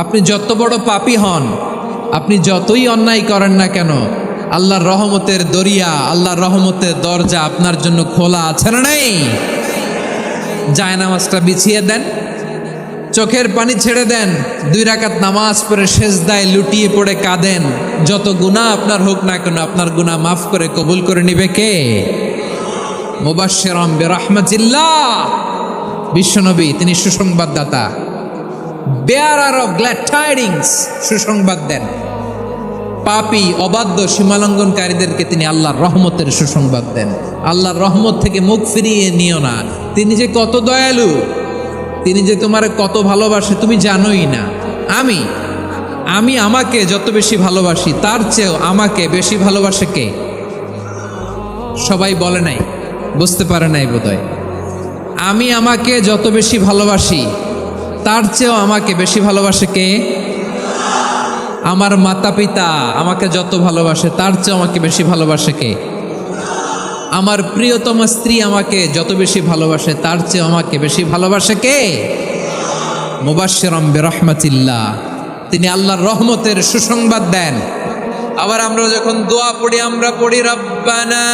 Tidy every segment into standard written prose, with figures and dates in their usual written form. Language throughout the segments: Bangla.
আপনি যত বড় পাপী হন, আপনি যতই অন্যায় করেন না কেন, আল্লাহর রহমতের দরিয়া, আল্লাহর রহমতের দরজা আপনার জন্য খোলা আছে না নাই? জায়নামাজটা বিছিয়ে দেন, চোখের পানি ছেড়ে দেন, 2 রাকাত নামাজ পড়ে সেজদায় লুটিয়ে পড়ে কাঁদেন। যত গুনাহ আপনার হোক না কেন, আপনার গুনাহ মাফ করে কবুল করে নিবে কে? মুবাশশিরাম বিরহমাতিল্লাহ, বিশ্বনবী তিনি সুসংবাদদাতা, বেয়ারার অফ গ্ল্যাড টাইডিংস, সুসংবাদ দেন। পাপী অবাধ্য সীমালঙ্ঘনকারীদেরকে তিনি আল্লাহর রহমতের সুসংবাদ দেন। আল্লাহর রহমত থেকে মুখ ফিরিয়ে নিও না। তিনি যে কত দয়ালু, তিনি যে তোমার কত ভালোবাসে তুমি জানোই না। আমি আমাকে যত বেশি ভালোবাসি তার চেয়েও আমাকে বেশি ভালোবাসে কে? সবাই বলে নাই, বুঝতে পারে নাই বোধহয়। আমি আমাকে যত বেশি ভালোবাসি তার চেয়েও আমাকে বেশি ভালোবাসে কে? আমার মাতা পিতা আমাকে যত ভালোবাসে তার চেয়েও আমাকে বেশি ভালোবাসে কে? আমার প্রিয়তম স্ত্রী আমাকে যত বেশি ভালোবাসে তার চেয়ে আমাকে বেশি ভালোবাসে কে? মুবাশশিরাম বিরহমাতিল্লাহ, তিনি আল্লাহর রহমতের সুসংবাদ দেন। আবার আমরা যখন দোয়া পড়ি, আমরা পড়ি রব্বানা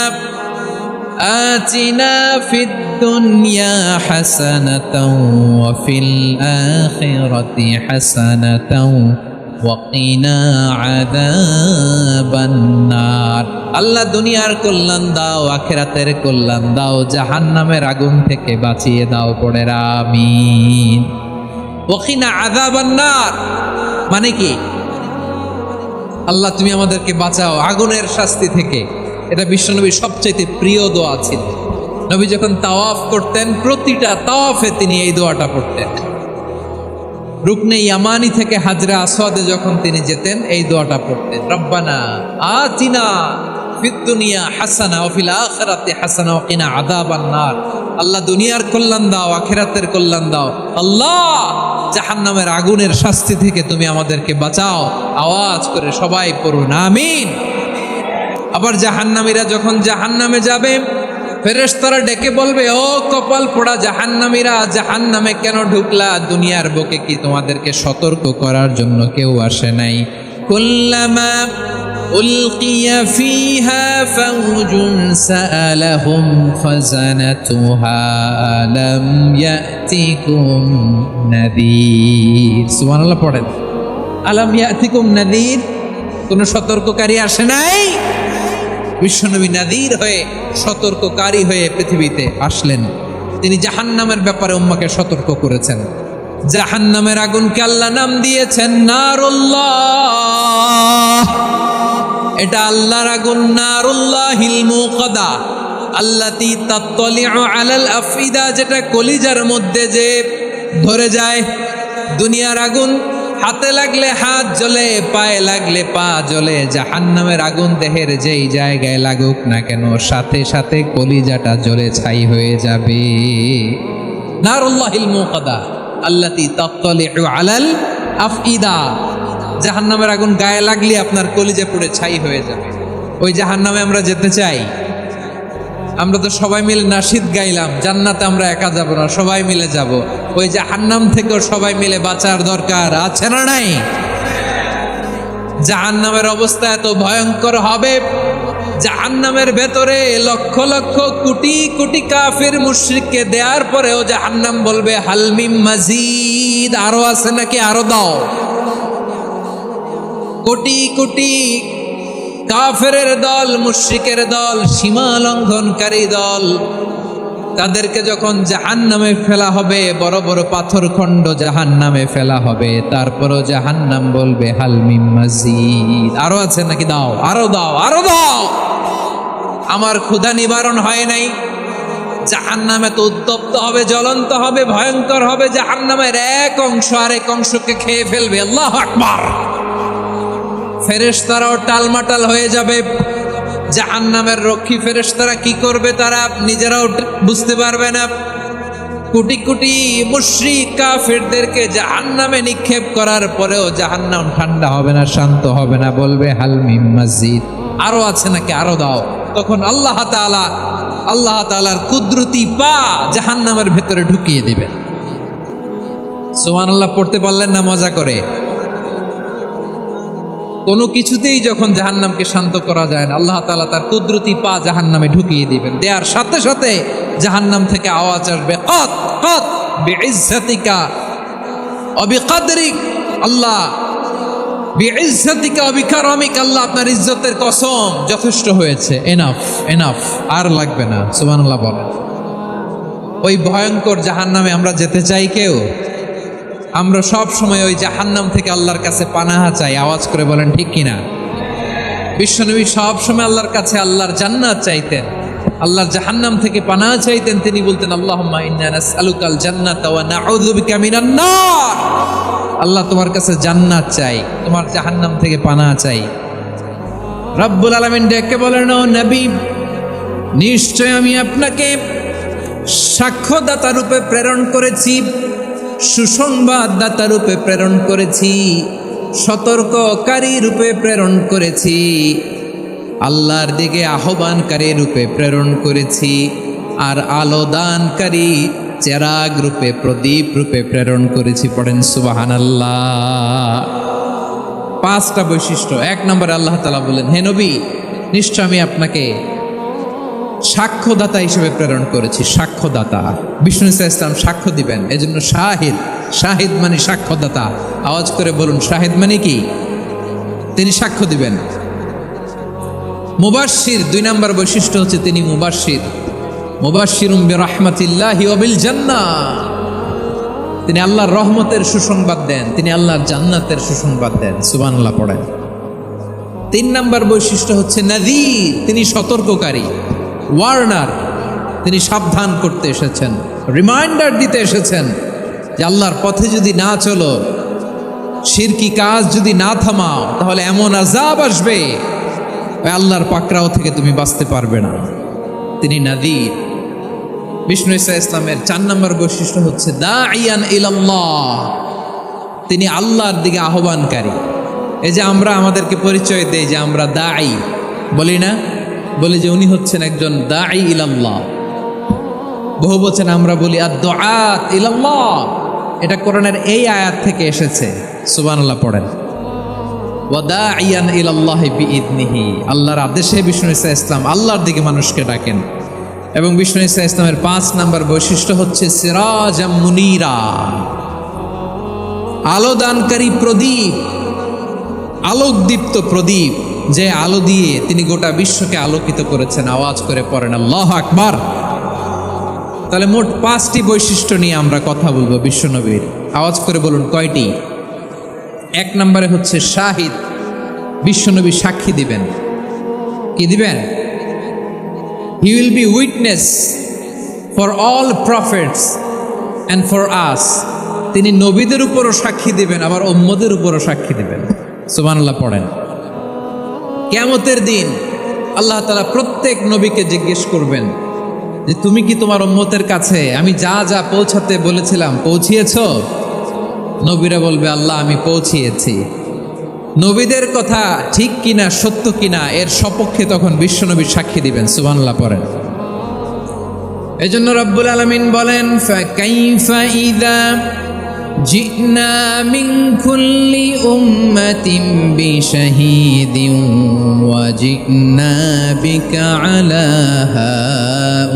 আতিনা ফিদ দুনিয়া হাসানাতাও ওয়া ফিল আখিরাতি হাসানাতাও ওয়াকিনা আযাবান নার। আল্লাহ দুনিয়ার কল্যাণ দাও, আখিরাতের কল্যাণ দাও, জাহান্নামের আগুন থেকে বাঁচিয়ে দাও, পড়ে আমিন। ওয়াকিনা আযাবান নার মানে কি? আল্লাহ তুমি আমাদেরকে বাঁচাও আগুনের শাস্তি থেকে। এটা বিশ্বনবীর সবচেয়ে প্রিয় দোয়া ছিল। নবী যখন তাওয়াফ করতেন, প্রতিটা তাওয়াফে তিনি এই দোয়াটা পড়তেন। রুকনে ইয়ামানি থেকে হাজরা আসওয়াদে যখন তিনি যেতেন, এই দোয়াটা পড়তেন, রব্বানা আতিনা ফিদ দুনিয়া হাসানা ওয়া ফিল আখিরাতি হাসানা ওয়া কিনা আযাবান নার। আল্লাহ দুনিয়ার কল্যাণ দাও, আখিরাতের কল্যাণ দাও। আল্লাহ জাহান্নামের আগুনের শাস্তি থেকে তুমি আমাদেরকে বাঁচাও। আওয়াজ করে সবাই পড়ুন আমিন। আবার জাহান্নামীরা যখন জাহান্নামে যাবে, ফেরেশতারা ডেকে বলবে, ও কপাল পোড়া জাহান্নামীরা, জাহান্নামে কেন ঢুকলা? দুনিয়ার বুকে কি তোমাদেরকে সতর্ক করার জন্য কেউ আসে নাই? কুল্লামা উলকিয়া ফিহা ফাওজুন সাআলাহুম খাজানাতুহা আলাম ইয়াতিকুম নাযীর। সুবহানাল্লাহ পড়েন, আলাম ইয়াতিকুম নাযীর, কোন সতর্ককারী আসে নাই? বিশ্বনবী নাযীর হয়ে, সতর্ককারী হয়ে পৃথিবীতে আসলেন। তিনি জাহান্নামের ব্যাপারে উম্মাকে সতর্ক করেছেন। জাহান্নামের আগুনকে আল্লাহ নাম দিয়েছেন নারুল্লাহ। এটা আল্লাহর আগুন, নারুল্লাহিল মুকাদা আল্লাতী তাত্তালিউ আলাল আফইদা, যেটা কলিজার মধ্যে যে ধরে যায়। দুনিয়ার আগুন হাতে লাগলে হাত জ্বলে, পায়ে লাগলে পা জ্বলে। জাহান্নামের আগুন দেহের যেই জায়গায় লাগুক না কেন, সাথে সাথে কলিজাটা জ্বলে ছাই হয়ে যাবে। নারুল্লাহিল মুকাদা আল্লাতী তাত্তালিউ আলাল আফইদা, জাহান্নামের আগুন গায়ে লাগলে আপনার কলিজা পুড়ে ছাই হয়ে যাবে। ওই জাহান্নামে আমরা যেতে চাই? আমরা তো সবাই মিলে নাশিদ গাইলাম, জান্নাতে আমরা একা যাব না, সবাই মিলে যাব। ওই জাহান্নাম থেকেও সবাই মিলে বাঁচার দরকার আছে না নাই? জাহান্নামের অবস্থা এত ভয়ঙ্কর হবে, জাহান্নামের ভেতরে লক্ষ লক্ষ কোটি কোটি কাফির মুশরিককে দেওয়ার পরেও জাহান্নাম বলবে হাল মিন মাজিদ, আরো আছে নাকি, আরো দাও। কোটি কোটি কাফেরের দল, মুশরিকের দল, সীমা লঙ্ঘনকারী দল, তাদেরকে যখন জাহান্নামে ফেলা হবে, বড় বড় পাথর খণ্ড জাহান্নামে ফেলা হবে, তারপরও জাহান্নাম বলবে হাল মিন মাজিদ, আরো আছে নাকি, দাও, আরো দাও, আরো দাও। আমার ক্ষুধা নিবারণ হয় নাই। জাহান্নামে তো উত্তপ্ত হবে, জ্বলন্ত হবে, ভয়ঙ্কর হবে। জাহান্নামের এক অংশ আরেক অংশকে খেয়ে ফেলবে। আল্লাহু আকবার। ফেরেশতারাও টালমাটাল হয়ে যাবে। জাহান্নামের রক্ষী ফেরেশতারা কি করবে তারা নিজেরাও বুঝতে পারবে না। কোটি কোটি মুশরিক কাফেরদেরকে জাহান্নামে নিক্ষেপ করার পরেও জাহান্নাম ঠান্ডা হবে না, শান্ত হবে না, বলবে হাল মিন মাজিদ, আরো আছে নাকি, আরো দাও। তখন আল্লাহ তাআলার কুদরতি পা জাহান্নামের ভেতরে ঢুকিয়ে দিবেন। সুবহানাল্লাহ পড়তে পারলেন না মজা করে? কোনো কিছুতেই যখন জাহান্নামকে শান্ত করা যায় না, আল্লাহ তাআলা তার কুদরতি পা জাহান্নামে ঢুকিয়ে দিবেন। দেওয়ার সাথে সাথে জাহান্নাম থেকে আওয়াজ আসবে, কত কত বিইজ্জাতিকা ওয়া বিকদরিক, আল্লাহ বিইজ্জাতিকা ওয়া বিকারামিক, আল্লাহ আপনার ইজ্জতের কসম, যথেষ্ট হয়েছে, এনাফ এনাফ, আর লাগবে না। সুবহানাল্লাহ বলেন। ওই ভয়ঙ্কর জাহান্নামে আমরা যেতে চাই কেউ? আমরা সব সময় ওই জাহান্নাম থেকে আল্লাহর কাছে পানাহা চাই। আওয়াজ করে বলেন ঠিক কিনা? বিশ্বনবী সব সময় আল্লাহর কাছে আল্লাহর জান্নাত চাইতেন, আল্লাহর জাহান্নাম থেকে পানাহা চাইতেন। তিনি বলতেন, আল্লাহুম্মা ইন্না নাসআলুকাল জান্নাতা ওয়া নাউযু বিকা মিনান নার। আল্লাহ তোমার কাছে জান্নাত চাই, তোমার জাহান্নাম থেকে পানাহা চাই। রব্বুল আলামিন ডেকে বলেন, ও নবী, নিশ্চয় আমি আপনাকে সাক্ষ্যদাতা রূপে প্রেরণ করেছি, সুসংবাদদাতা রূপে প্রেরণ করেছি, সতর্ককারী রূপে প্রেরণ করেছি, আল্লাহর দিকে আহ্বানকারী রূপে প্রেরণ করেছি, আর আলো দানকারী চেরাগ রূপে, প্রদীপ রূপে প্রেরণ করেছি। পড়েন সুবহানাল্লাহ। 5টা বৈশিষ্ট্য। 1 নম্বরে আল্লাহ তাআলা বলেন, হে নবী, নিশ্চয় আমি আপনাকে সাক্ষ্যদাতা হিসেবে প্রেরণ করেছি। সাক্ষ্যদাতা, বিষ্ণু ইসা ইসলাম সাক্ষ্য দিবেন, এজন্য শাহিদ। শাহিদ মানে সাক্ষ্যদাতা। আওয়াজ করে বলুন, শাহিদ মানে কি? তিনি সাক্ষ্য দিবেন। মুবাশশির, 2 নম্বর বৈশিষ্ট্য হচ্ছে তিনি মুবাশশির। মুবাশশিরুম বিরাহমাতিল্লাহি ওয়া বিল জান্নাহ, তিনি আল্লাহর রহমতের সুসংবাদ দেন, তিনি আল্লাহর জান্নাতের সুসংবাদ দেন। সুবহানাল্লাহ পড়েন। 3 নম্বর বৈশিষ্ট্য হচ্ছে নাযীর, তিনি সতর্ককারী, ওয়ার্নার, তিনি সাবধান করতে এসেছেন, রিমাইন্ডার দিতে এসেছেন যে আল্লাহর পথে যদি না চলো, শিরকি কাজ যদি না থামাও, তাহলে এমন আযাব আসবে ওই আল্লাহর পাকড়াও থেকে তুমি বাঁচতে পারবে না। তিনি নাযীর। বিষ্ণু ইসা ইসলামের 4 নম্বর বৈশিষ্ট্য হচ্ছে দাঈয়ান ইলাল্লাহ, তিনি আল্লাহর দিকে আহ্বানকারী। এই যে আমরা আমাদেরকে পরিচয় দেই যে আমরা দাঈ, বলি না? বলি যে উনি হচ্ছেন একজন দাঈ ইলাল্লাহ। বহু বচন আমরা বলি আদ-দুআত ইলাল্লাহ, এটা কোরআনের এই আয়াত থেকে এসেছে। সুবহানাল্লাহ পড়েন। ওয়া দাঈয়ান ইলাল্লাহি বিইذনিহি, আল্লাহর আদেশে বিষ্ণু ইসা ইসলাম আল্লাহর দিকে মানুষকে ডাকেন। এবং বিষ্ণু ইসা ইসলামের 5 নম্বর বৈশিষ্ট্য হচ্ছে সিরাজাম মুনীরা, আলোদানকারী প্রদীপ, আলোকদীপ্ত প্রদীপ, যে আলো দিয়ে তিনি গোটা বিশ্বকে আলোকিত করেছেন। আওয়াজ করে পড়েন আল্লাহু আকবার। তাহলে মোট 5টি বৈশিষ্ট্য নিয়ে আমরা কথা বলবো বিশ্বনবীর। আওয়াজ করে বলুন কয়টি? 1 নম্বরে হচ্ছে শাহিদ, বিশ্বনবী সাক্ষী দিবেন। কি দিবেন? He will be witness for all prophets and for us, তিনি নবীদের উপরও সাক্ষী দিবেন, আবার উম্মতের উপরও সাক্ষী দিবেন। সুবহানাল্লাহ পড়েন। কিয়ামতের দিন আল্লাহ তাআলা প্রত্যেক নবীকে জিজ্ঞেস করবেন যে তুমি কি তোমার উম্মতের কাছে আমি যা যা পৌঁছাতে বলেছিলাম পৌঁছিয়েছো? নবীরা বলবে, আল্লাহ আমি পৌঁছিয়েছি। নবীদের কথা ঠিক কিনা, সত্য কিনা, এর সপক্ষে তখন বিশ্বনবী সাক্ষী দিবেন। সুবহানাল্লাহ পড়েন। এজন্য রব্বুল আলামিন বলেন, ফাকাইফা ইযা জিনা মিন কুল্লি উম্মাতিন বিশাহীদিন ওয়া জিনা বিকা আলা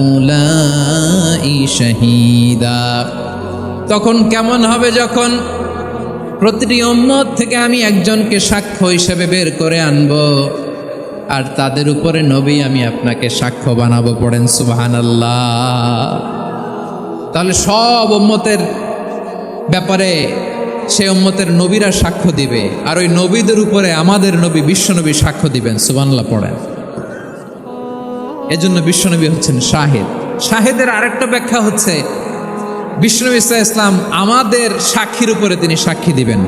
হাউলাই শাহীদা। তখন কেমন হবে যখন প্রতিটি উম্মত থেকে আমি একজনকে সাক্ষ্য হিসেবে বের করে আনব, আর তাদের উপরে নবী আমি আপনাকে সাক্ষ্য বানাবো। পড়েন সুবহানাল্লাহ। তাহলে সব উম্মতের ব্যাপারে সে উম্মতের নবীরা সাক্ষ্য দিবে, আর ওই নবীদের উপরে আমাদের নবী বিশ্বনবী সাক্ষ্য দিবেন। সুবহানাল্লাহ পড়েন। এজন্য বিশ্বনবী হচ্ছেন শাহিদ। শাহিদের আরেকটা ব্যাখ্যা হচ্ছে বিষ্ণু ইসা ইসলাম আমাদের সাক্ষীর উপরে তিনি সাক্ষী দিবেন।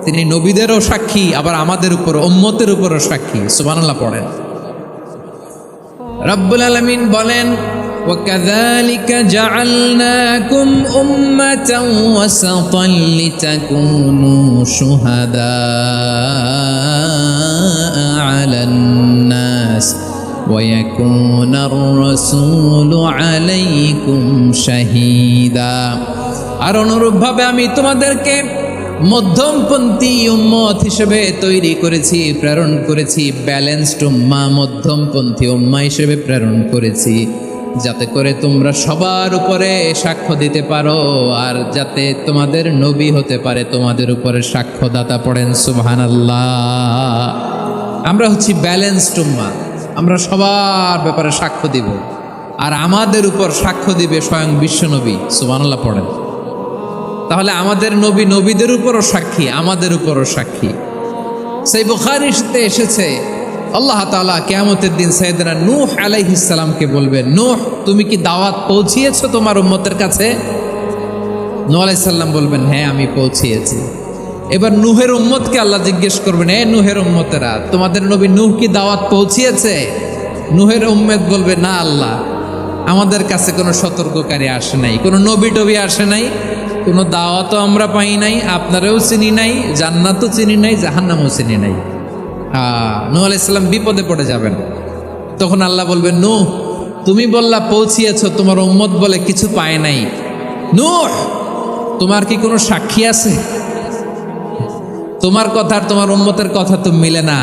তিনি নবীদেরও সাক্ষী, আবার আমাদের উপর, উম্মতের উপরও সাক্ষী। সুবহানাল্লাহ পড়েন। রব্বুল আলামিন বলেন, وَكَذَلِكَ جَعَلْنَاكُمْ أُمَّةً وَسَطًا لِتَكُونُوا شُهَدَاءَ عَلَى النَّاسِ وَيَكُونَ الرَّسُولُ عَلَيْكُمْ شَهِيدًا। আর অনুরূপভাবে আমি তোমাদেরকে মধ্যমপন্থী উম্মত হিসেবে তৈরি করেছি, প্রেরণ করেছি। ব্যালেন্সড উম্মা, মধ্যমপন্থী উম্মা হিসেবে প্রেরণ করেছি, যাতে করে তোমরা সবার উপরে সাক্ষ্য দিতে পারো, আর যাতে তোমাদের নবী হতে পারে তোমাদের উপরে সাক্ষ্যদাতা। পড়েন সুবহানাল্লাহ। আমরা হচ্ছি ব্যালেন্সড উম্মা, আমরা সবার ব্যাপারে সাক্ষ্য দিব, আর আমাদের উপর সাক্ষ্য দিবে স্বয়ং বিশ্বনবী। সুবহানাল্লাহ পড়েন। তাহলে আমাদের নবী নবীদের উপরও সাক্ষী, আমাদের উপরও সাক্ষী। সেই বুখারীতে এসেছে আল্লাহ তাআলা কিয়ামতের দিন সাইয়েদনা নূহ আলাইহিস সালামকে বলবেন, নূহ তুমি কি দাওয়াত পৌঁছিয়েছো তোমার উম্মতের কাছে? নূহ আলাইহিস সালাম বলবেন, হ্যাঁ আমি পৌঁছিয়েছি। এবার নূহের উম্মতকে আল্লাহ জিজ্ঞেস করবেন, এ নূহের উম্মতেরা, তোমাদের নবী নূহ কি দাওয়াত পৌঁছিয়েছে? নূহের উম্মত বলবে, না আল্লাহ, আমাদের কাছে কোনো সতর্ককারী আসে নাই, কোনো নবী টবি আসে নাই, কোনো দাওয়াতও আমরা পাই নাই, আপনারাও চিনি নাই, জান্নাতও চিনি নাই, জাহান্নামও চিনি নাই। নূহ আলাইহিস সালাম বিপদে পড়ে যাবেন। তখন আল্লাহ বলবেন, নূহ তুমি বললা পৌঁছিয়েছো, তোমার উম্মত বলে কিছু পায় নাই। নূহ তোমার কি কোনো সাক্ষী আছে? তোমার কথা আর তোমার উম্মতের কথা তো মিলে না।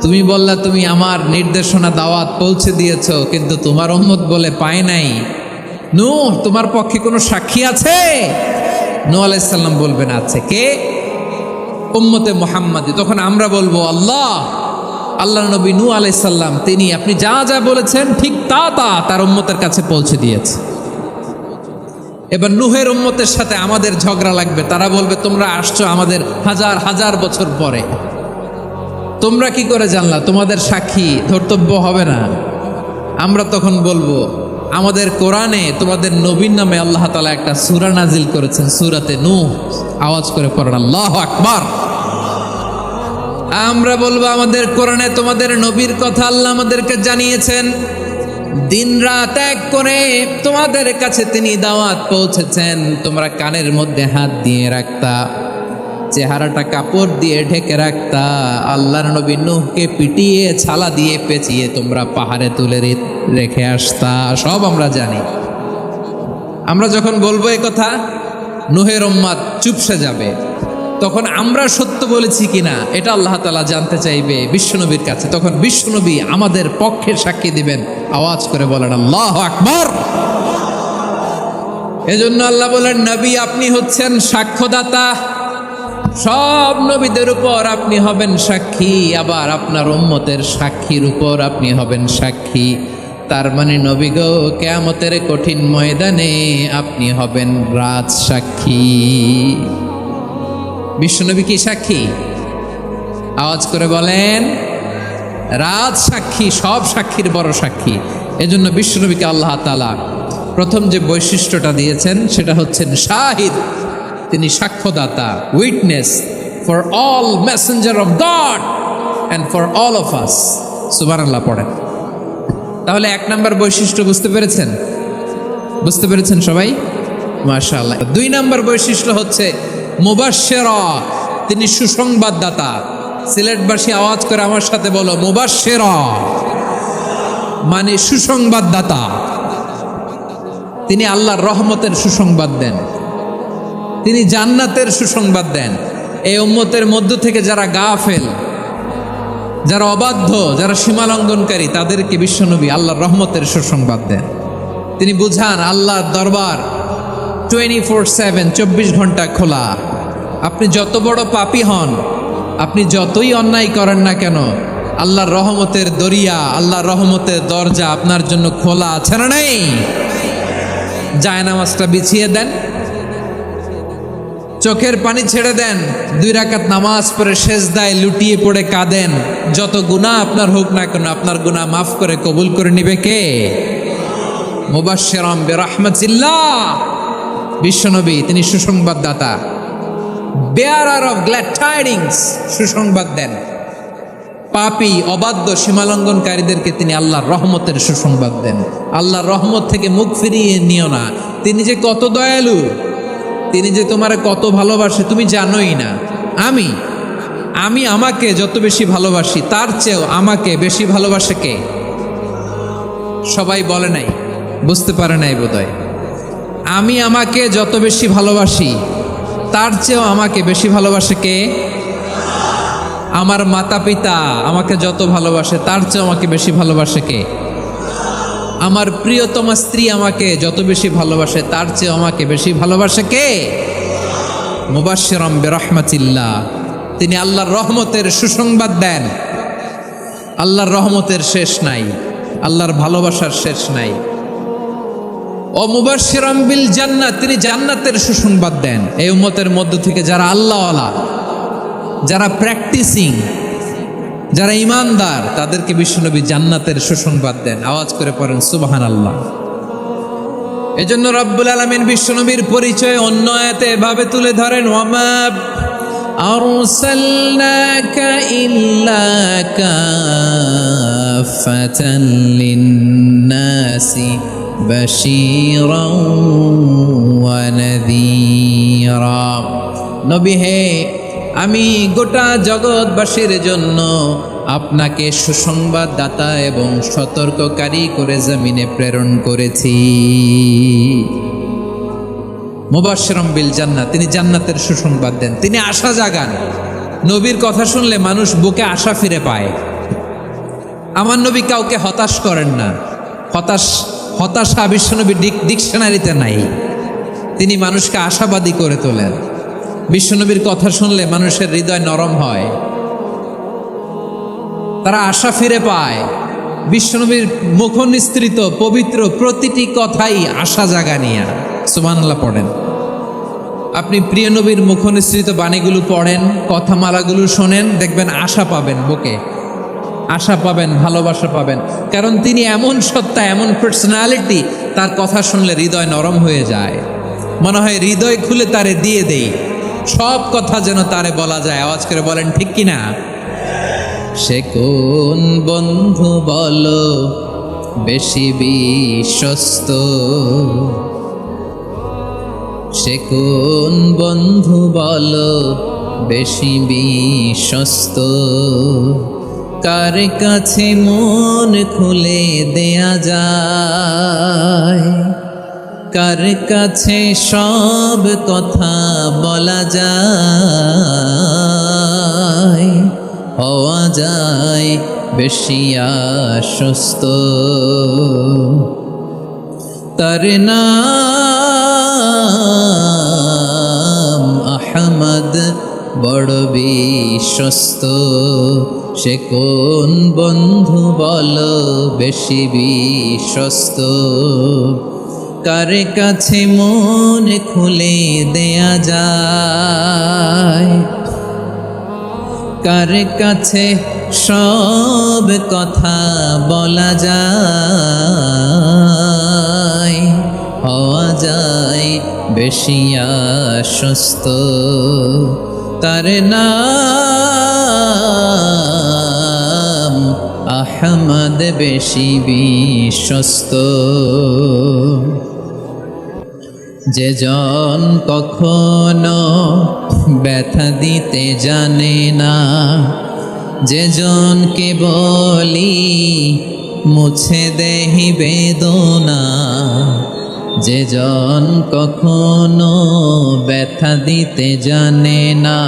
তুমি বললা তুমি আমার নির্দেশনা দাওয়াত পৌঁছে দিয়েছো, কিন্তু তোমার উম্মত বলে পায় নাই। নূহ তোমার পক্ষে কোনো সাক্ষী আছে? নূহ আলাইহিস সালাম বলবেন, আছে। কে? উম্মতে মুহাম্মাদি। তখন আমরা বলবো, আল্লাহ নবী নূহ আলাইহিস সালাম তিনি আপনি যা যা বলেছেন ঠিক তা তার উম্মতের কাছে পৌঁছে দিয়েছে। এবার নূহের উম্মতের সাথে আমাদের ঝগড়া লাগবে। তারা বলবে, তোমরা আসছো আমাদের হাজার হাজার বছর পরে, তোমরা কি করে জানলা? তোমাদের সাক্ষী ধর্তব্য হবে না। আমরা তখন বলবো, আমাদের কোরআনে তোমাদের নবীর নামে আল্লাহ তাআলা একটা সূরা নাজিল করেছেন, সূরাতে নূহ। আওয়াজ করে পড়েন আল্লাহু আকবার। আমরা বলবো, আমাদের কোরআনে তোমাদের নবীর কথা আল্লাহ আমাদেরকে জানিয়েছেন, দিন রাত এক করে তোমাদের কাছে তিনি দাওয়াত পৌঁছেছেন। তোমরা কানের মধ্যে হাত দিয়ে রাখতা, চেহারাটা কাপড় দিয়ে ঢেকে রাখতা, আল্লাহর নবী নূহকে পিটিয়ে ছালা দিয়ে পেঁচিয়ে তোমরা পাহাড়ে তুলে রেখে আসতা। সব আমরা জানি। আমরা যখন বলবো এ কথা, নূহের উম্মত চুপসে যাবে। তখন আমরা সত্য বলেছি কিনা এটা আল্লাহ তাআলা জানতে চাইবে বিশ্বনবীর কাছে। তখন বিশ্বনবী আমাদের পক্ষে সাক্ষী দিবেন। আওয়াজ করে বলেন আল্লাহু আকবার। এজন্য আল্লাহ বলেন, নবী আপনি হচ্ছেন সাক্ষ্যদাতা, সব নবীদের উপর আপনি হবেন সাক্ষী, আবার আপনার উম্মতের সাক্ষীর উপর আপনি হবেন সাক্ষী। তার মানে নবী গো, কিয়ামতের কঠিন ময়দানে আপনি হবেন রাজ সাক্ষী। বিশ্বনবী কি সাক্ষী? আওয়াজ করে বলেন, রাজ সাক্ষী, সব সাক্ষীর বড় সাক্ষী। এজন্য বিশ্বনবীকে আল্লাহ তাআলা প্রথম যে বৈশিষ্ট্যটা দিয়েছেন সেটা হচ্ছেন শাহিদ। তিনি সাক্ষ্যদাতা, witness for all messenger of God and for all of us. সুবহানাল্লাহ পড়েন। তাহলে এক নাম্বার বৈশিষ্ট্য বুঝতে পেরেছেন? বুঝতে পেরেছেন সবাই? মাশাআল্লাহ। দুই নাম্বার বৈশিষ্ট্য হচ্ছে মুবাশশিরা, তিনি সুসংবাদদাতা। সিলেটবাসী আওয়াজ করে আমার সাথে বলো, মুবাশশিরা মানে সুসংবাদদাতা। তিনি আল্লাহর রহমতের সুসংবাদ দেন, তিনি জান্নাতের সুসংবাদ দেন। এই উম্মতের মধ্য থেকে যারা গাফেল, যারা অবাধ্য, যারা সীমালঙ্ঘনকারী, তাদেরকে বিশ্বনবী আল্লাহর রহমতের সুসংবাদ দেন। তিনি বুঝান আল্লাহর দরবার 24/7, 24 ঘন্টা খোলা। আপনি যত বড় পাপী হন, আপনি যতই অন্যায় করেন না কেন, আল্লাহর রহমতের দরিয়া, আল্লাহর রহমতের দরজা আপনার জন্য খোলা আছে না নেই? জায়নামাজটা বিছিয়ে দেন, চোখের পানি ছেড়ে দেন, 2 রাকাত নামাজ পড়ে সেজদায় লুটিয়ে পড়ে কাঁদেন। যত গুনাহ আপনার হোক না কেন, আপনার গুনাহ মাফ করে কবুল করে নিবে কে? মুবাশশিরাম বিরাহমাতিল্লাহ। বিশ্বনবী তিনি সুসংবাদদাতা, বেয়ারার অফ গ্ল্যাড টাইডিংস, সুসংবাদ দেন। পাপী, অবাধ্য, সীমালঙ্ঘনকারীদেরকে তিনি আল্লাহর রহমতের সুসংবাদ দেন। আল্লাহর রহমত থেকে মুখ ফিরিয়ে নিও না। তিনি যে কত দয়ালু, তিনি যে তোমার কত ভালোবাসে তুমি জানোই না। আমি আমাকে যত বেশি ভালোবাসি তার চেয়েও আমাকে বেশি ভালোবাসে কে? সবাই বলে নাই, বুঝতে পারে নাই বোধহয়। আমি আমাকে যত বেশি ভালোবাসি তার চেয়েও আমাকে বেশি ভালোবাসে কে? আমার মাতা পিতা আমাকে যত ভালোবাসে তার চেয়েও আমাকে বেশি ভালোবাসে কে? আমার প্রিয়তমা স্ত্রী আমাকে যত বেশি ভালোবাসে তার চেয়েও আমাকে বেশি ভালোবাসে কে? মুবাশশিরাম বিরহমাতিল্লাহ, তিনি আল্লাহর রহমতের সুসংবাদ দেন। আল্লাহর রহমতের শেষ নাই, আল্লাহর ভালোবাসার শেষ নাই। ও মুবাশশিরাম বিল জান্নাত, তিনি জান্নাতের সুসংবাদ দেন এই উম্মতের মধ্য থেকে যারা আল্লাহওয়ালা, যারা প্র্যাকটিসিং, যারা ইমানদার, তাদেরকে বিশ্বনবী জান্নাতের সুসংবাদ দেন। আওয়াজ করে পড়েন সুবহানাল্লাহ। এজন্য রব্বুল আলামিন বিশ্বনবীর পরিচয় অন্য আয়াতে এভাবে তুলে ধরেন, ওয়ামা আরসালনাকা ইল্লা কাফাতান লিন্নাসি বাশীরাও ওয়া নাযীরা। নবী হে, আমি গোটা জগৎবাসীর জন্য আপনাকে সুসংবাদদাতা এবং সতর্ককারী করে জমিনে প্রেরণ করেছি। মুবাশশিরাম বিল জান্নাত, তিনি জান্নাতের সুসংবাদ দেন, তিনি আশা জাগান। নবীর কথা শুনলে মানুষ বুকে আশা ফিরে পায়। আমার নবী কাউকে হতাশ করেন না। হতাশা বিশ্বনবী ডিকশনারিতে নাই। তিনি মানুষকে আশাবাদী করে তোলেন। বিশ্বনবীর কথা শুনলে মানুষের হৃদয় নরম হয়, তারা আশা ফিরে পায়। বিশ্বনবীর মুখ নিঃসৃত পবিত্র প্রতিটি কথাই আশা জাগানিয়া। সুবহানাল্লাহ পড়েন। আপনি প্রিয় নবীর মুখ নিঃসৃত বাণীগুলো পড়েন, কথামালাগুলো শোনেন, দেখবেন আশা পাবেন, বুকে আশা পাবেন, ভালোবাসা পাবেন। কারণ তিনি এমন সত্তা, এমন পার্সোনালিটি, তার কথা শুনলে হৃদয় নরম হয়ে যায়। মনে হয় হৃদয় খুলে তারে দিয়ে দেই, সব কথা যেন তারে বলা যায়। আওয়াজ করে বলেন ঠিক কিনা? সে কোন বন্ধু বলো বেশি বিশ্বস্ত? সে কোন বন্ধু বলো বেশি বিশ্বস্ত? কার কাছে মন খুলে দেয়া যায়? কার কাছে সব কথা বলা যায়? হওয়া যায় বেশি আশ্বস্ত। তার নাম আহমদ, বড় বিশ্বস্ত। সে কোন বন্ধু বলো বেশি বিশ্বস্ত? কার কাছে মন খুলে দেয়া যায়? কার কাছে সব কথা বলা যায়? হওয়া যায় বেশি আশ্বস্ত। তার নাম আহমদ, বেশি বিশ্বস্ত। যে জন কখনো ব্যথা দিতে জানে না, যে জনকে বলি মুছে দেহি বেদনা, যে জন কখনো ব্যথা দিতে জানে না,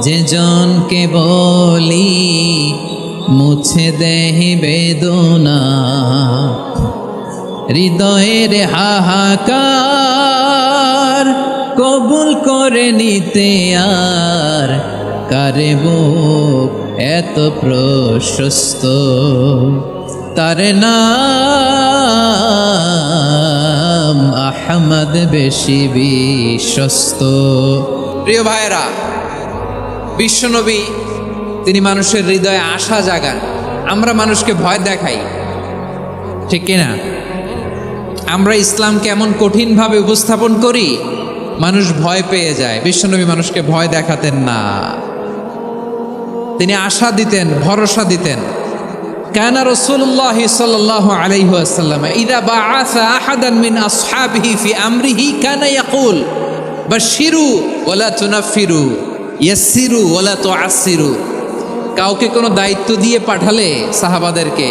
যে জনকে বলি মুছে দেহি বেদনা, হৃদয়ের হাহাকার কবুল করে নিতে আর কারে বুক এত প্রশস্ত? তার নাম আহমদ, বেশি বিশ্বস্ত। প্রিয় ভাইরা, বিশ্বনবী তিনি মানুষের হৃদয়ে আশা জাগান। আমরা মানুষকে ভয় দেখাই, ঠিক কিনা? আমরা ইসলামকে এমন কঠিনভাবে উপস্থাপন করি, মানুষ ভয় পেয়ে যায়। বিশ্বনবী মানুষকে ভয় দেখাতেন না, তিনি আশা দিতেন, ভরসা দিতেন। কানা রাসূলুল্লাহ সাল্লাল্লাহু আলাইহি ওয়াসাল্লাম ইযা বাআসা আহাদান মিন আসহাবিহি ফি আমরিহি কানা ইয়াকুল বাশশিরু ওয়ালা তুনাফিরু, ইয়াসসিরু ওয়ালা তুআসসিরু। কাউকে কোনো দায়িত্ব দিয়ে পাঠালে সাহাবাদেরকে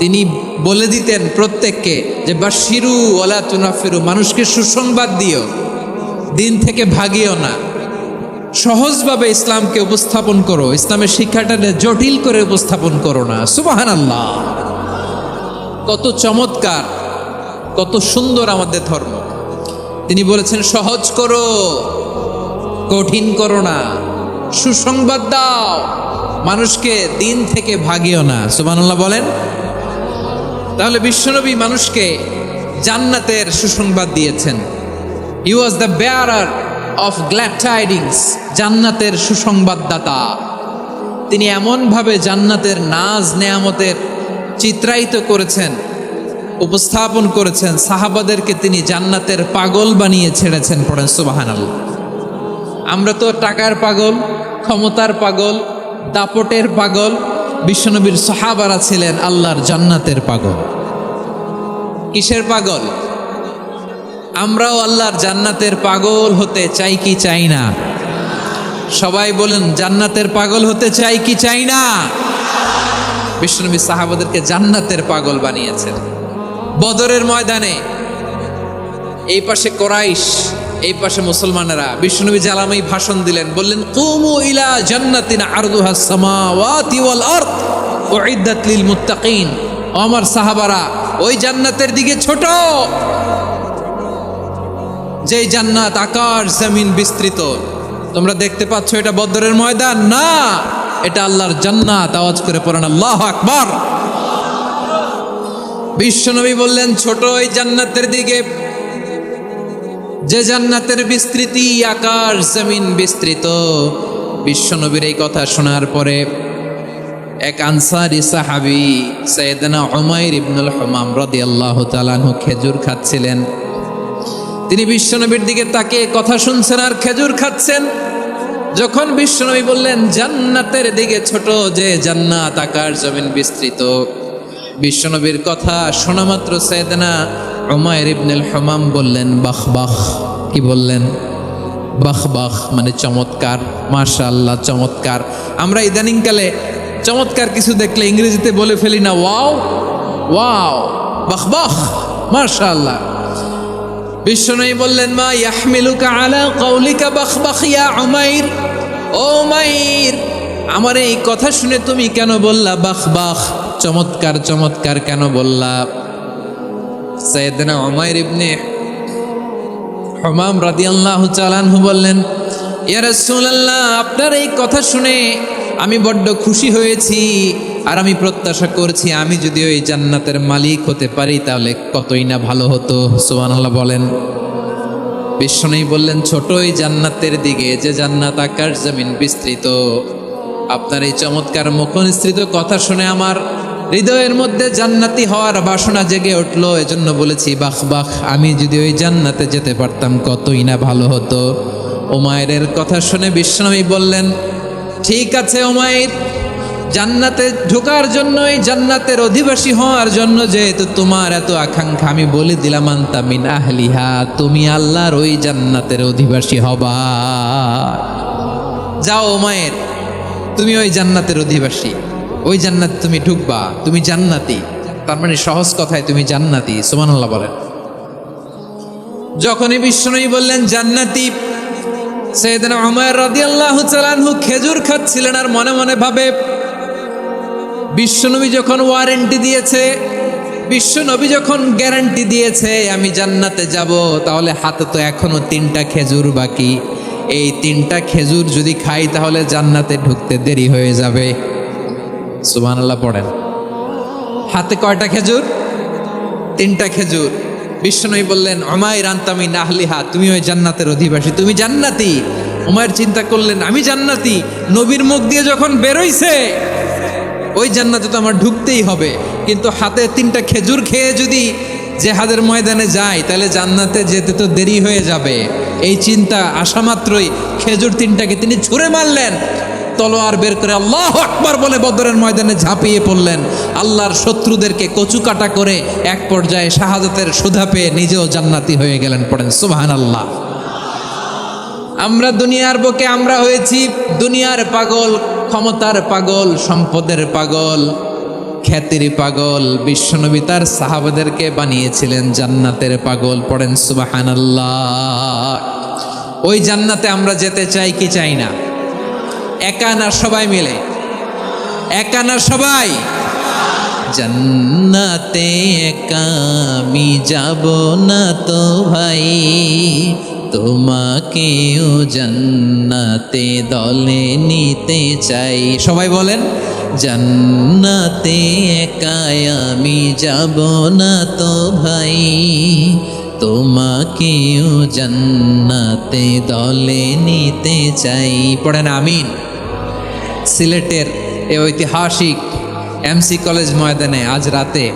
তিনি বলে দিতেন প্রত্যেককে যে বাশশিরু ওয়ালা তুনাফিরু, মানুষকে সুসংবাদ দিও, দিন থেকে ভাগিও না, সহজভাবে ইসলামকে উপস্থাপন করো, ইসলামের শিক্ষাটাকে জটিল করে উপস্থাপন করো না। সুবহানাল্লাহ, কত চমৎকার, কত সুন্দর আমাদের ধর্ম। তিনি বলেছেন সহজ করো, কঠিন করো না, সুসংবাদ দাও, মানুষকে দিন থেকে ভাগিও না। সুবহানাল্লাহ বলেন। তাহলে বিশ্বনবী মানুষকে জান্নাতের সুসংবাদ দিয়েছেন। He was the bearer of glad tidings, জান্নাতের সুসংবাদদাতা। তিনি এমনভাবে জান্নাতের নাজ নেয়ামতের চিত্রায়িত করেছেন, উপস্থাপন করেছেন, সাহাবাদেরকে তিনি জান্নাতের পাগল বানিয়ে ছেড়েছেন। পড়েন সুবহানাল্লাহ। আমরা তো টাকার পাগল, ক্ষমতার পাগল, দাপটের পাগল। বিশ্বনবীর সাহাবারা ছিলেন আল্লাহর জান্নাতের পাগল। কিসের পাগল? আমরাও আল্লাহর জান্নাতের পাগল হতে চাই কি চাই না? সবাই বলেন, জান্নাতের পাগল হতে চাই কি চাই না? বিশ্বনবী সাহাবাদেরকে জান্নাতের পাগল বানিয়েছেন। বদরের ময়দানে এই পাশে কোরাইশ, এই পাশে মুসলমানেরা। বিশ্বনবী জালামাই ভাষণ দিলেন, বললেন কুমু ইলা জান্নাতিন আরদুহাস সামাওয়াতি ওয়াল আরদ উইদ্দাত লিল মুত্তাকিন। আমার সাহাবারা, ওই জান্নাতের দিকে ছোট, যেই জান্নাত আকাশ জমিন বিস্তৃত। তোমরা দেখতে পাচ্ছ এটা বদরের ময়দান না, এটা আল্লাহর জান্নাত। আওয়াজ করে পড়েন আল্লাহু আকবার। বিশ্বনবী বললেন ছোট ওই জান্নাতের দিকে, যে জান্নাতের বিস্তৃতি আকাশ জমিন বিস্তৃত। বিশ্বনবীর এই কথা শোনার পরে এক আনসারী সাহাবী সাইয়েদনা উমাইর ইবনুল হুমাম রাদিয়াল্লাহু তাআলা আনহু খেজুর খাচ্ছিলেন। তিনি বিশ্বনবীর দিকে তাকিয়ে কথা শুনছেন আর খেজুর খাচ্ছেন। যখন বিশ্বনবী বললেন জান্নাতের দিকে ছোট, যে জান্নাত আকাশ জমিন বিস্তৃত, বিশ্বনবীর কথা শোনা মাত্র সাইয়েদনা উমাইর ইবনুল হুমাম বললেন বাহ বাহ। কি বললেন? বাহ বাহ, মানে চমৎকার, মাশাআল্লাহ, চমৎকার। আমরা ইদানিংকালে চমৎকার কিছু দেখলে ইংরেজিতে বলে ফেলি না ওয়াও ওয়াও, বাহ বাহ, মাশাআল্লাহ। বিশ্বনবী বললেন মা ইয়াহমিলুকা আলা কাউলিকা বাহ বাহ ইয়া উমাইর। ও উমাইর, আমার এই কথা শুনে তুমি কেন বললা বাহ বাহ, চমৎকার চমৎকার কেন বললা? সাইয়েদনা উমাইর ইবনে হুমাম রাদিয়াল্লাহু তাআলা আনহু বললেন ইয়া রাসূলুল্লাহ, আপনার এই কথা শুনে আমি বড্ড খুশি হয়েছি, আর আমি প্রত্যাশা করছি আমি যদি ওই জান্নাতের মালিক হতে পারি তাহলে কতই না ভালো হতো। সুবহানাল্লাহ বলেন। বিশ্বনবী বললেন ছোট ওই জান্নাতের দিকে, যে জান্নাত আকাশ জমিন বিস্তৃত। আপনার এই চমৎকার মুখনিসৃত কথা শুনে আমার হৃদয়ের মধ্যে জান্নাতি হওয়ার বাসনা জেগে উঠলো, এজন্য বলেছি বাহ বাহ, আমি যদি ওই জান্নাতে যেতে পারতাম কতই না ভালো হতো। উমাইরের কথা শুনে বিশ্বনবী বললেন ঠিক আছে উমাইর, জান্নাতে ঢোকার জন্য, এই জান্নাতের অধিবাসী হওয়ার জন্য যেহেতু তোমার এত আকাঙ্ক্ষা, আমি বলে দিলাম আনতা মিন আহলিহা, তুমি আল্লাহর ওই জান্নাতের অধিবাসী হবা। যাও উমাইর, তুমি ওই জান্নাতের অধিবাসী, ওই জান্নাত তুমি ঢুকবা, তুমি জান্নাতি। তার মানে সহজ কথায় তুমি জান্নাতি। সুবহানাল্লাহ বলেন। যখনই বিশ্বনবী বললেন জান্নাতি, সাইয়েদনা উমাইর রাদিয়াল্লাহু তাআলা আনহু খেজুর খাচ্ছিলেন আর মনে মনে ভাবে বিশ্বনবী যখন ওয়ারেন্টি দিয়েছে, বিশ্বনবী যখন গ্যারান্টি দিয়েছে আমি জান্নাতে যাব, তাহলে হাতে তো এখনো 3টা খেজুর বাকি। এই 3টা খেজুর যদি খাই তাহলে জান্নাতে ঢুকতে দেরি হয়ে যাবে। সুবহানাল্লাহ পড়েন। হাতে কয়টা খেজুর? 3টা খেজুর। বিশ্বনবী বললেন উমাইর আনতা মিন আহলিহা, তুমি ওই জান্নাতের অধিবাসী, তুমি জান্নাতি। উমাইর চিন্তা করলেন আমি জান্নাতি, নবীর মুখ দিয়ে যখন বেরোইছে ওই জান্নাতে তো আমার ঢুকতেই হবে, কিন্তু হাতে 3টা খেজুর খেয়ে যদি জিহাদের ময়দানে যায় তাহলে জান্নাতে যেতে তো দেরি হয়ে যাবে। এই চিন্তা আসা মাত্রই খেজুর 3টাকে তিনি ছুঁড়ে মারলেন, তলোয়ার বের করে আল্লাহু আকবার বলে বদরের ময়দানে ঝাঁপিয়ে পড়লেন। আল্লাহর শত্রুদেরকে কচুকাটা করে এক পর্যায়ে শাহাদাতের সুধা পেয়ে নিজেও জান্নাতি হয়ে গেলেন। পড়েন সুবহানাল্লাহ। আমরা দুনিয়ার বুকে আমরা হয়েছি দুনিয়ার পাগল, ক্ষমতার পাগল, সম্পদের পাগল, খ্যাতির পাগল। বিশ্বনবী তার সাহাবাদেরকে বানিয়েছিলেন জান্নাতের পাগল। পড়েন সুবহানাল্লাহ। ওই জান্নাতে আমরা যেতে চাই কি চাই না? একা না সবাই মিলে? একা না সবাই? জান্নাতে একা আমি যাব না তো ভাই, তোমাকেও জান্নাতে দলে নিতে চাই। সবাই বলেন, জান্নাতে একা আমি যাব না তো ভাই, তোমাকেও জান্নাতে দলে নিতে চাই। পড়েন আমিন। সিলেটের এই ঐতিহাসিক এমসি কলেজ ময়দানে আজ রাতে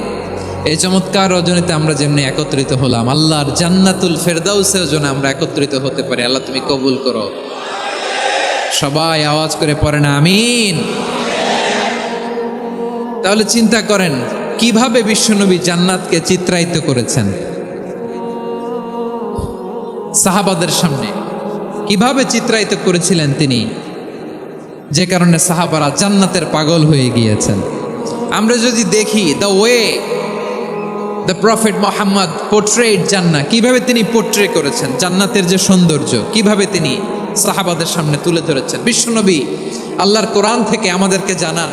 এই চমৎকার রজনীতে আমরা যেমনি একত্রিত হলাম, আল্লাহর জান্নাতুল ফেরদাউসের জন্য আমরা একত্রিত হতে পারি। আল্লাহ তুমি কবুল করো। সবাই আওয়াজ করে পড়েন আমিন। তাহলে চিন্তা করেন কিভাবে বিশ্বনবী জান্নাতকে চিত্রায়িত করেছেন সাহাবাদের সামনে, কিভাবে চিত্রায়িত করেছিলেন তিনি, যে কারণে সাহাবারা জান্নাতের পাগল হয়ে গিয়েছেন। আমরা যদি দেখি the way the prophet Mohammad portrait জান্নাত, কিভাবে তিনি পোর্ট্রে করেছেন জান্নাতের যে সৌন্দর্য, কিভাবে তিনি সাহাবাদের সামনে তুলে ধরেছেন। বিশ্বনবী আল্লাহর কোরআন থেকে আমাদেরকে জানান,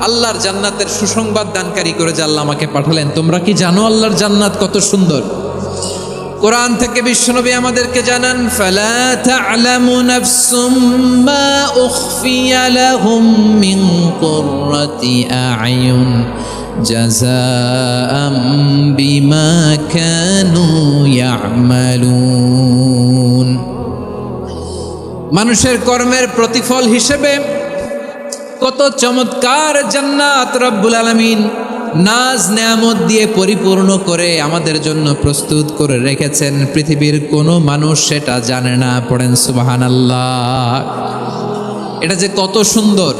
আল্লাহর জান্নাতের সুসংবাদ দানকারী করে যে আল্লাহ আমাকে পাঠালেন। তোমরা কি জানো আল্লাহর জান্নাত কত সুন্দর? কোরআন থেকে বিশ্বনবী আমাদেরকে জানান, ফালা তা'লামু নাফসুম মা উখফিয়া লাহুম মিন কুররাতি আ'য়ুন জাযাআম বিমা কানু ইয়া'মালুন। মানুষের কর্মের প্রতিফল হিসেবে কত চমৎকার জান্নাত রব্বুল আলামিন নাজ নেয়ামত দিয়ে পরিপূর্ণ করে আমাদের জন্য প্রস্তুত করে রেখেছেন। পৃথিবীর কোনো মানুষ সেটা জানে না। পড়েন সুবহানাল্লাহ। এটা যে কত সুন্দর,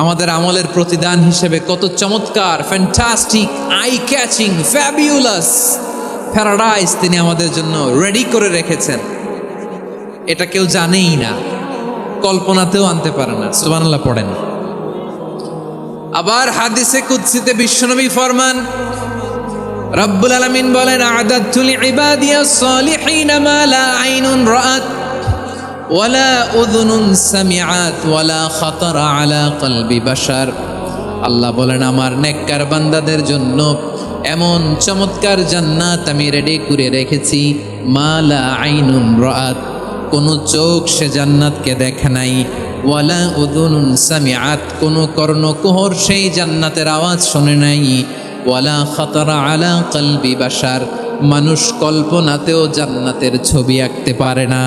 আমাদের আমলের প্রতিদান হিসেবে কত চমৎকার, fantastic, eye catching, fabulous paradise তিনি আমাদের জন্য রেডি করে রেখেছেন। এটা কেউ জানেই না, কল্পনাতেও আনতে পারে না। সুবহানাল্লাহ পড়েন। আবার হাদিসে কুদসিতে বিশ্বনবী ফরমান, রব্বুল আলামিন বলেন, আ'দাতু লিইবাদিয়াস সালিহিন মা লা আইনুন রাআত ওয়ালা উযুনুন সামিআত ওয়ালা খাতারা আলা কলবি বাশার। আল্লাহ বলেন, আমার নেককার বান্দাদের জন্য এমন চমৎকার জান্নাত আমি রেডি করে রেখেছি, মা লা আইনুন রাআত, কোনো চোখ সে জান্নাতকে দেখে নাই, ওয়ালা উযুনুন সামিআত, কোনো কর্ণকুহর সেই জান্নাতের আওয়াজ শোনে নাই, ওয়ালা খাতারা আলা কলবি বাশার, মানুষ কল্পনাতেও জান্নাতের ছবি আঁকতে পারে না।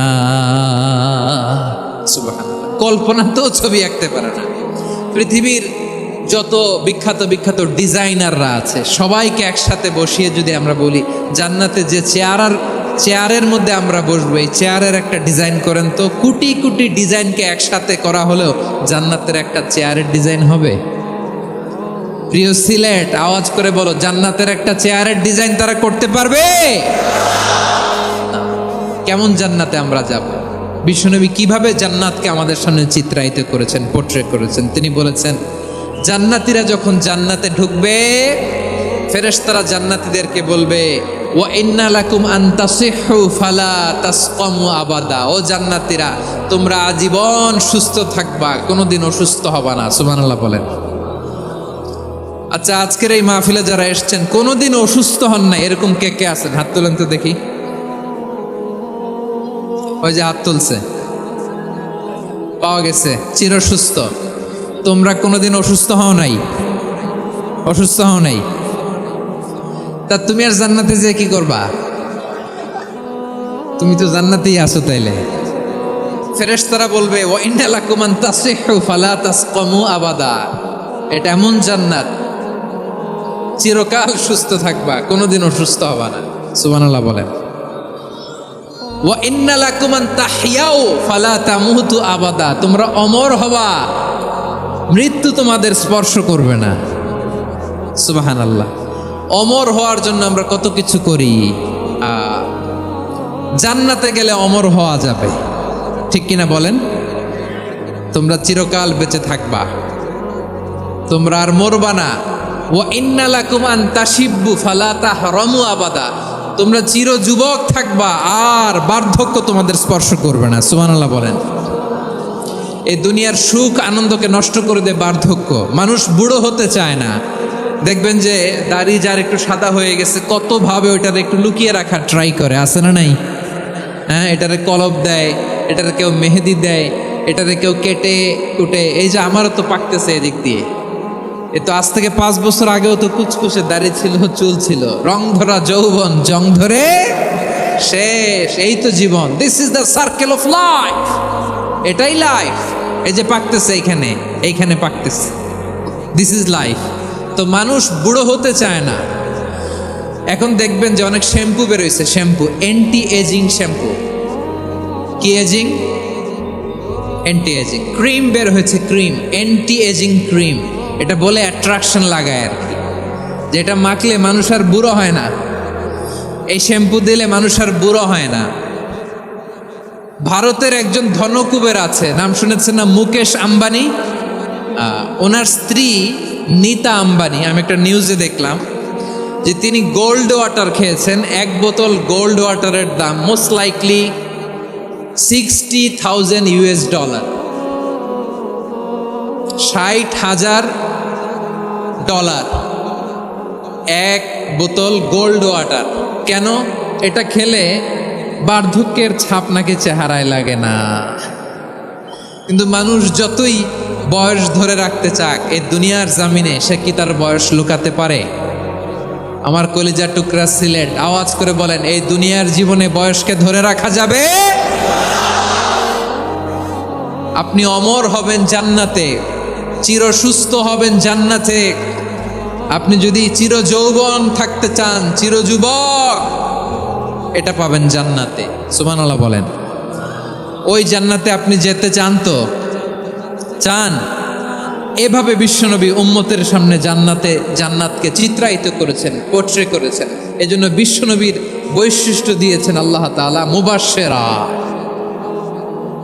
সুবহানাল্লাহ, কল্পনাতেও ছবি আঁকতে পারে না। পৃথিবীর যত বিখ্যাত বিখ্যাত ডিজাইনাররা আছে সবাইকে একসাথে বসিয়ে যদি আমরা বলি, জান্নাতে যে চেয়ারের মধ্যে আমরা বসবো, এই চেয়ারের একটা ডিজাইন করেন তো, কোটি কোটি ডিজাইনকে একসাথে করা হলেও জান্নাতের একটা চেয়ারের ডিজাইন হবে? প্রিয় সিলেট, আওয়াজ করে বলো, জান্নাতের একটা চেয়ারের ডিজাইন তারা করতে পারবে? কেমন জান্নাতে আমরা যাব? বিশ্বনবী কিভাবে জান্নাতকে আমাদের সামনে চিত্রায়িত করেছেন, পোর্ট্রেট করেছেন। তিনি বলেছেন, জান্নাতীরা যখন জান্নাতে ঢুকবে, ফেরেশতারা জান্নাতীদেরকে বলবে, ওয়া ইন্না লাকুম আন তাসিহু ফালা তাসকামু আবাদা। ও জান্নাতীরা, তোমরা আজীবন সুস্থ থাকবা, কোনোদিন অসুস্থ হবা না। সুবহানাল্লাহ বলেন। আচ্ছা, আজকের এই মাহফিলে যারা এসেছেন কোনোদিন অসুস্থ হন না, এরকম কে কে আছেন? হাত তোলেন তো দেখি। ওই যে হাত তুলছে, পাওয়া গেছে, চিরসুস্থ। তোমরা কোনোদিন অসুস্থ হও নাই? অসুস্থ হও নাই? তা তুমি আর জান্নাতে যে কি করবা? তুমি তো জান্নাতেই আছো তাইলে। ফেরেশতারা বলবে, ওয়া ইন্না লাকুম আন তাসিহু ফালা তাসকামু আবাদা। এটা এমন জান্নাত, চিরকাল সুস্থ থাকবা, কোনোদিন অসুস্থ হবা না। সুবহানাল্লাহ বলেন। ওয়া ইন্না লাকুম আন তাহইয়াউ ফালা তামুতু আবাদা। তোমরা অমর হবা, মৃত্যু তোমাদের স্পর্শ করবে না। সুবহানাল্লাহ। অমর হওয়ার জন্য আমরা কত কিছু করি। জান্নাতে গেলে অমর হওয়া যাবে, ঠিক কিনা বলেন? তোমরা চিরকাল বেঁচে থাকবা, তোমরা আর মরবা না। ওয়া ইন্না লাকুম আন তাশিব্বু ফালা তাহরামু আবাদা। তোমরা চির যুবক থাকবা, আর বার্ধক্য তোমাদের স্পর্শ করবে না। সুবহানাল্লাহ বলেন। এই দুনিয়ার সুখ আনন্দকে নষ্ট করে দেয় বার্ধক্য। মানুষ বুড়ো হতে চায় না। দেখবেন যে দাড়ি যার একটু সাদা হয়ে গেছে, কত ভাবে ওইটার একটু লুকিয়ে রাখার ট্রাই করে, আছে না নাই? হ্যাঁ, এটারে কলপ দেয়, এটারে কেউ মেহেদি দেয়, এটারে কেউ কেটে কুটে। এই যে আমারও তো পাকতেছে এদিক দিয়ে, এ তো আজ থেকে 5 বছর আগেও তো কুচকুচে দাড়ি ছিল, চুল ছিল, রং ধরা যৌবন জং ধরে শেষ। এই তো জীবন। This is the circle of life. এটাই লাইফ। এই যে পাকতেছে এইখানে, এইখানে পাকতেছে, দিস ইজ লাইফ। তো মানুষ বুড়ো হতে চায় না। এখন দেখবেন যে অনেক শ্যাম্পু বেরোইছে, শ্যাম্পু অ্যান্টি এজিং শ্যাম্পু। কি এজিং? Anti aging. ক্রিম বের হয়েছে, ক্রিম, অ্যান্টি এজিং ক্রিম। এটা বলে অ্যাট্রাকশন লাগায় আর কি, যেটা মাখলে মানুষ আর বুড়ো হয় না। এই শ্যাম্পু দিলে মানুষ আর বুড়ো হয় না। ভারতের একজন ধনকুবের আছে, নাম শুনেছেন না? মুকেশ আম্বানি। ওনার স্ত্রী নীতা আম্বানি, আমি একটা নিউজে দেখলাম যে তিনি গোল্ড ওয়াটার খেয়েছেন। 1 বোতল গোল্ড ওয়াটারের দাম মোস্ট লাইকলি $60,000, $60,000 1 বোতল গোল্ড ওয়াটার। কেন? এটা খেলে বার্ধক্যের ছাপ নাকি চেহারায় লাগে না। কিন্তু মানুষ যতই বয়স ধরে রাখতে চাক এই দুনিয়ার জামিনে, সে কি তার বয়স লুকাতে পারে? আমার কলিজার টুকরা সিলেট, আওয়াজ করে বলেন, এই দুনিয়ার জীবনে বয়সকে ধরে রাখা যাবে? আপনি অমর হবেন জান্নাতে, চির সুস্থ হবেন জান্নাতে। আপনি যদি চির যৌবন থাকতে চান, চির যুবক, এটা পাবেন জান্নাতে। সুবহানাল্লাহ বলেন। ওই জান্নাতে আপনি যেতে চান তো? চান? এভাবে বিশ্বনবী উম্মতের সামনে জান্নাতকে চিত্রায়িত করেছেন, পোট্রে করেছেন। এজন্য বিশ্বনবীর বৈশিষ্ট্য দিয়েছেন আল্লাহ তাআলা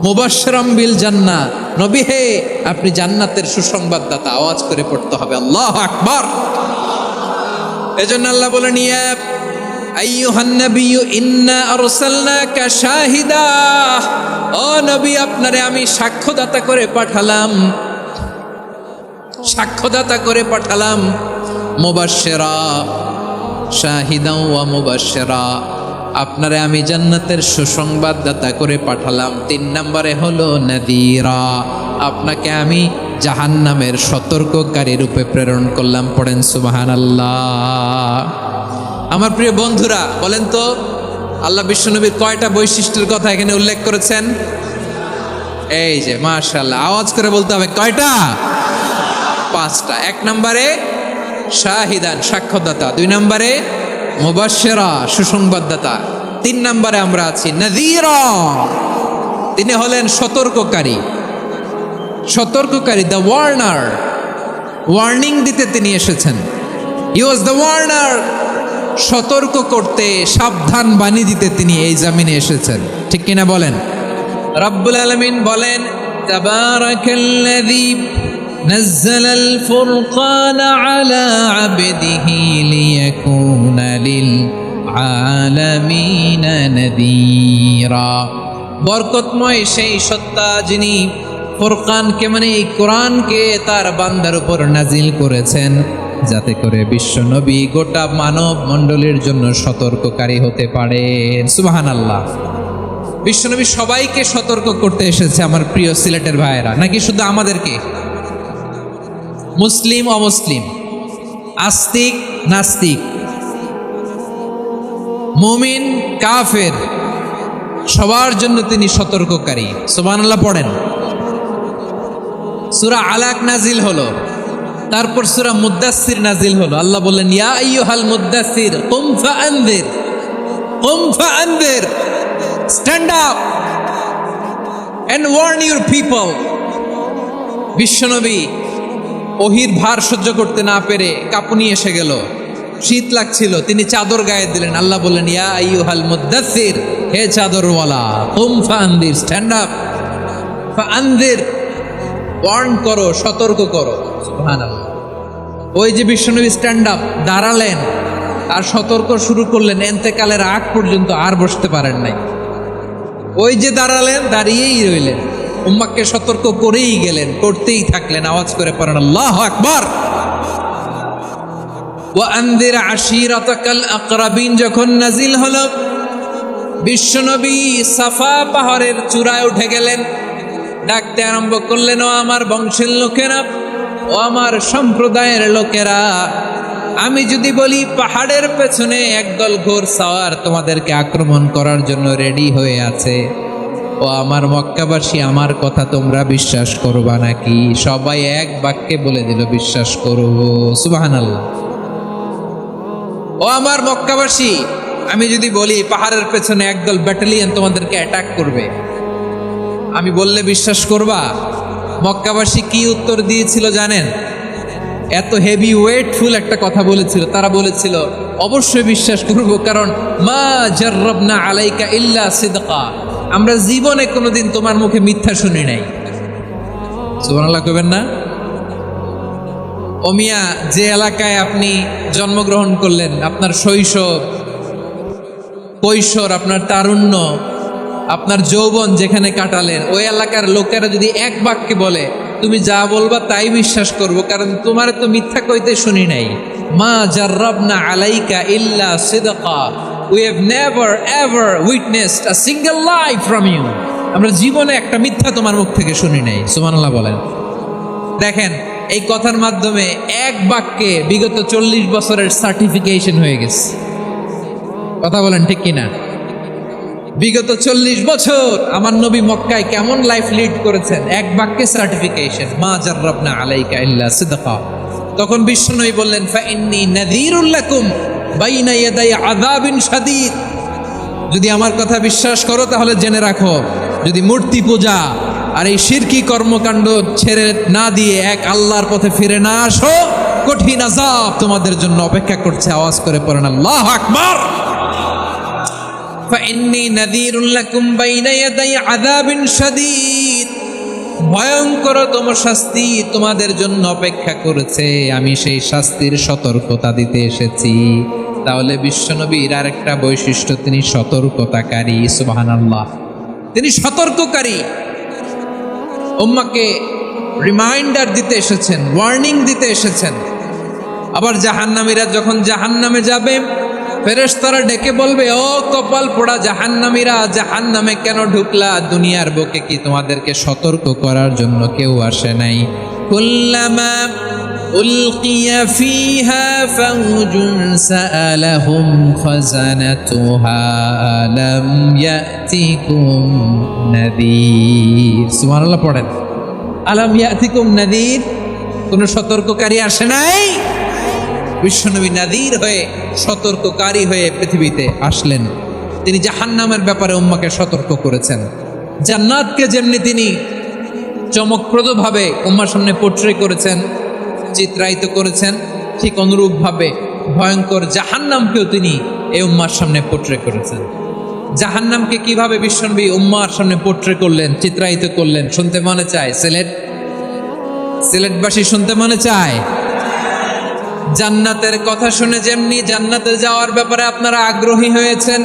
মুবাশশিরাম বিল জান্নাহ। নবী হে, আপনি জান্নাতের সুসংবাদদাতা। আওয়াজ করে পড়তে হবে আল্লাহু আকবার। এজন্য আল্লাহ বলেন, ইয়া আইয়ুহান নাবিয়্যু ইন্না আরসালনাকা শাহিদা। ও নবী, আপনারে আমি সাক্ষ্যদাতা করে পাঠালাম, সাক্ষ্যদাতা করে পাঠালাম। মুবাশশিরা, শাহিদা ওয়া মুবাশশিরা, আপনারে আমি জান্নাতের সুসংবাদদাতা করে পাঠালাম। 3 নম্বরে হলো নাযীরা, আপনাকে আমি জাহান্নামের সতর্ককারী রূপে প্রেরণ করলাম। পড়েন সুবহানাল্লাহ। আমার প্রিয় বন্ধুরা, বলেন তো আল্লাহ বিশ্বনবীর কয়টা বৈশিষ্ট্যের কথা এখানে উল্লেখ করেছেন? এই যে মাশাআল্লাহ, আওয়াজ করে বলতে হবে, কয়টা? 5টা। 1 নম্বরে শাহিদান, সাক্ষ্যদাতা। 2 নম্বরে মুবাশশিরা, সুসংবাদদাতা। 3 নম্বরে আমরা আছি নাযীরা, তিনি হলেন সতর্ককারী। সতর্ককারী, দ্য ওয়ার্নার। ওয়ার্নিং দিতে তিনি এসেছেন। হি ওয়াজ দ্য ওয়ার্নার। সতর্ক করতে, সাবধান বাণী দিতে তিনি এই জামিনে এসেছেন। ঠিক কিনা বলেন? রব্বুল আলামিন বলেন, তাবারাকাল্লাযী নাযালাল ফুরকানা আলা আবদিহি লিয়াকুনা লিল আলামিনা নাযীরা। বরকতময় সেই সত্তা যিনি ফুরকানকে, মানে এই কোরআনকে তার বান্দার উপর নাজিল করেছেন, যাতে করে বিশ্ব নবী গোটা মানব মণ্ডলীর জন্য সতর্ককারী হতে পারেন। সুবহানাল্লাহ। বিশ্বনবী সবাইকে সতর্ক করতে এসেছে। আমার প্রিয় সিলেটের ভাইয়েরা, নাকি শুধু আমাদেরকে? মুসলিম অমুসলিম, আস্তিক নাস্তিক, মুমিন কাফের, সবার জন্য তিনি সতর্ককারী। সুবহানাল্লাহ পড়েন। সূরা আলাক নাজিল হলো, তারপর সূরা মুদ্দাসসির নাজিল হলো। আল্লাহ বললেন, ইয়া আইয়ুহাল মুদ্দাসসির কুম ফাআনযির, কুম ফাআনযির, stand up and warn your people. বিশ্বনবী ওহির ভার সহ্য করতে না পেরে কাঁপুনি এসে গেল, শীত লাগছিল, তিনি চাদর গায়ে দিলেন। আল্লাহ বললেন, ইয়া আইয়ুহাল মুদ্দাসসির, হে চাদরওয়ালা, কুম ফাআনযির, স্ট্যান্ড আপ, ফাআনযির, ওয়ার্ন করো, সতর্ক করো। সুবহানাল্লাহ। ওই যে বিশ্বনবী স্ট্যান্ড আপ, দাঁড়ালেন, আর সতর্ক শুরু করলেন, এন্তেকালের আগ পর্যন্ত আর বসতে পারেন নাই। ওই যে দাঁড়ালেন, দাঁড়িয়েই রইলেন, উম্মাকে সতর্ক করেই গেলেন, করতেই থাকলেন। আওয়াজ করে পড়েন আল্লাহু আকবার। ওয়া আনদির আশিরাতাকাল আকরাবিন যখন নাজিল হলো, বিশ্বনবী সাফা পাহাড়ের চূড়ায় উঠে গেলেন, ডাকতে আরম্ভ করলেন, ও আমার বংশের লোকেরা, ও আমার সম্প্রদায়ের লোকেরা, আমি যদি বলি পাহাড়ের পেছনে একদল ঘোড়সাওয়ার তোমাদেরকে আক্রমণ করার জন্য রেডি হয়ে আছে, ও আমার মক্কাবাসী, আমার কথা তোমরা বিশ্বাস করবা নাকি? সবাই এক বাক্যে বলে দিল, বিশ্বাস করব। সুবহানাল্লাহ। ও আমার মক্কাবাসী, আমি যদি বলি পাহাড়ের পেছনে একদল ব্যাটালিয়ন তোমাদেরকে অ্যাটাক করবে, আমি বললে বিশ্বাস করবা? মক্কাবাসী কি উত্তর দিয়েছিল জানেন? এত হেভি ওয়েটফুল একটা কথা বলেছিল। তারা বলেছিল, অবশ্যই বিশ্বাস করব, কারণ মা জাররাবনা আলাইকা ইল্লা সিদকা, আমরা জীবনে কোনোদিন তোমার মুখে মিথ্যা শুনি নাই। সুবহানাল্লাহ কইবেন না? ও মিয়া, যে এলাকায় আপনি জন্মগ্রহণ করলেন, আপনার শৈশব, কৈশোর, আপনার তারুণ্য, আপনার যৌবন যেখানে কাটালেন, ওই এলাকার লোকেরা যদি এক বাক্যে বলে তুমি যা বলবা তাই বিশ্বাস করব, কারণ তোমার তো মিথ্যা কইতে শুনি নাই। মা জাররাবনা আলাইকা ইল্লা সিদকা, we have never ever witnessed a single lie from you, আমরা জীবনে একটা মিথ্যা তোমার মুখ থেকে শুনি নাই। সুবহানাল্লাহ বলেন। দেখেন, এই কথার মাধ্যমে এক বাক্যে বিগত 40 বছরের সার্টিফিকেশন হয়ে গেছে। কথা বলেন ঠিক কিনা? বিগত 40 বছর আমার নবী মক্কায় কেমন লাইফ লিড করেছেন, এক বাক্যে সার্টিফিকেশন, মা জাররাবনা আলাইকা ইল্লা সিদকা। তখন বিশ্বনবী বললেন, ফাইন্নী নাযীরুল লাকুম বাইনা ইয়াদাই আযাবিন শাদীদ, যদি আমার কথা বিশ্বাস করো তাহলে জেনে রাখো, যদি মূর্তি পূজা আর এই শিরকি কর্মকাণ্ড ছেড়ে না দিয়ে এক আল্লাহর পথে ফিরে না আসো, কঠিন আযাব তোমাদের জন্য অপেক্ষা করছে। আওয়াজ করে পড়েন আল্লাহু আকবার। ফাইন্নী নাযীরুল লাকুম বাইনা ইয়াদাই আযাবিন শাদীদ, ভয়ঙ্করতম শাস্তি তোমাদের জন্য অপেক্ষা করেছে, আমি সেই শাস্তির সতর্কতা দিতে এসেছি। তাহলে বিশ্বনবীর আরেকটা বৈশিষ্ট্য, তিনি সতর্কতাকারী। সুবহানাল্লাহ, তিনি সতর্ককারী। উম্মাকে রিমাইন্ডার দিতে এসেছেন, ওয়ার্নিং দিতে এসেছেন। আবার জাহান্নামীরা যখন জাহান্নামে যাবে, ফেরেশতারা ডেকে বলবে, ও কপাল পোড়া জাহান্নামীরা, জাহান্নামে কেন ঢুকলা? দুনিয়ার বুকে কি তোমাদেরকে সতর্ক করার জন্য কেউ আসে নাই? কুল্লামা উলকিয়া ফিহা ফাউজুন সাআলাহুম খাজানাতুহা আলাম ইয়াতিকুম নাযীর। সুবহানাল্লাহ পড়েন। আলাম ইয়াতিকুম নাযীর, কোন সতর্ককারী আসে নাই? বিশ্বনবী নাযীর হয়ে, সতর্ককারী হয়ে পৃথিবীতে আসলেন। তিনি জাহান্নামের ব্যাপারে উম্মাকে সতর্ক করেছেন। জান্নাতকে যেমনি তিনি চমকপ্রদভাবে উম্মার সামনে পোট্রে করেছেন, চিত্রায়িত করেছেন, ঠিক অনুরূপভাবে ভয়ঙ্কর জাহান্নামকেও তিনি এই উম্মার সামনে পোট্রে করেছেন। জাহান্নামকে কিভাবে বিশ্বনবী উম্মার সামনে পোট্রে করলেন, চিত্রায়িত করলেন, শুনতে মনে চায়? সিলেটবাসী শুনতে মনে চায়? জান্নাতের কথা শুনে যেমনি জান্নাতে যাওয়ার ব্যাপারে আপনারা আগ্রহী হয়েছেন,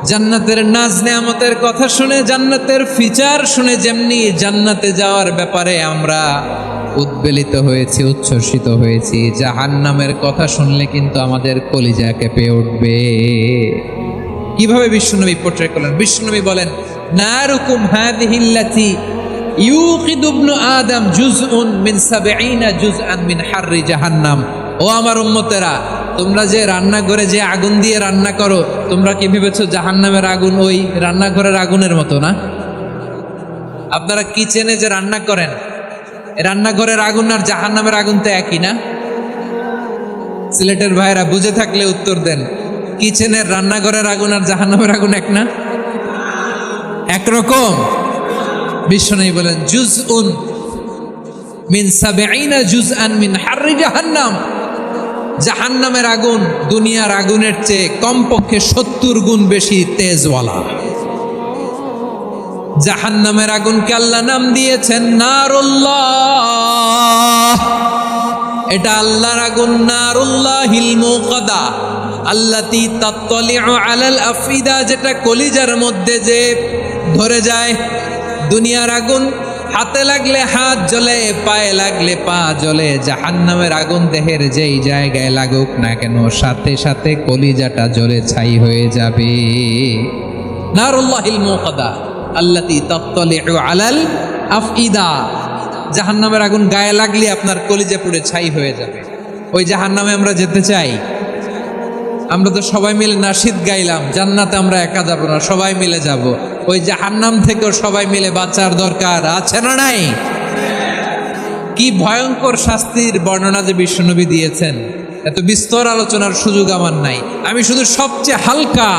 জান্নাতের নাজ নেয়ামতের কথা শুনে, জান্নাতের ফিচার শুনে যেমনি জান্নাতে যাওয়ার ব্যাপারে আমরা উদ্বেলিত হয়েছি, উচ্ছ্বসিত হয়েছি, জাহান্নামের কথা শুনলে কিন্তু আমাদের কলিজা কেঁপে উঠবে। কিভাবে বিশ্বনবী পোট্রে করলেন? বিশ্বনবী বলেন, নারুকুম হাযিহিল্লাতী ইউকিদু ইবনু আদম জুজউন মিন ৭০ জুজআন মিন হাররি জাহান্নাম। ও আমার উম্মতেরা, তোমরা যে রান্নাঘরে যে আগুন দিয়ে রান্না করো, তোমরা কি ভেবেছো জাহান্নামের আগুন ওই রান্নাঘরের আগুনের মতো না? আপনারা কিচেনে যে রান্না করেন, রান্নাঘরের আগুন আর জাহান্নামের আগুন তো একই না? সিলেটের ভাইরা বুঝে থাকলে উত্তর দেন। কিচেনের রান্নাঘরের আগুন আর জাহান্নামের আগুন এক না? একরকম? বিশ্বনবী বলেন, জুজউন মিন ৭০ জুজআন মিন হাররি জাহান্নাম, জাহান্নামের আগুন দুনিয়ার আগুনের চেয়ে কমপক্ষে ৭০ গুণ বেশি তেজওয়ালা। জাহান্নামের আগুনকে আল্লাহ নাম দিয়েছেন নারুল্লাহ। এটা আল্লাহর আগুন, নারুল্লাহিল মুকাদা আল্লাতী তাত্তালিউ আলাল আফইদা, যেটা কলিজার মধ্যে যে ধরে যায়। দুনিয়ার আগুন হাতে লাগলে হাত জ্বলে, পায়ে লাগলে পা জ্বলে। জাহান্নামের আগুন দেহের যেই জায়গায় লাগুক না কেন, সাথে সাথে কলিজাটা জ্বলে ছাই হয়ে যাবে। নারুল্লাহিল মুকাদা আল্লাতী তাত্তালিউ আলাল আফইদা, জাহান্নামের আগুন গায়ে লাগলে আপনার কলিজা পুড়ে ছাই হয়ে যাবে। ওই জাহান্নামে আমরা যেতে চাই? আমরা তো সবাই মিলে নাশিদ গাইলাম, জান্নাতে আমরা একা যাব না, সবাই মিলে যাব। ওই জাহান্নাম থেকেও সবাই মিলে বাঁচার দরকার আছে না নাই? কি ভয়ঙ্কর শাস্তির বর্ণনা যে বিশ্বনবী দিয়েছেন, এত বিস্তর আলোচনার সুযোগ আমার নাই। আমি শুধু সবচেয়ে হালকা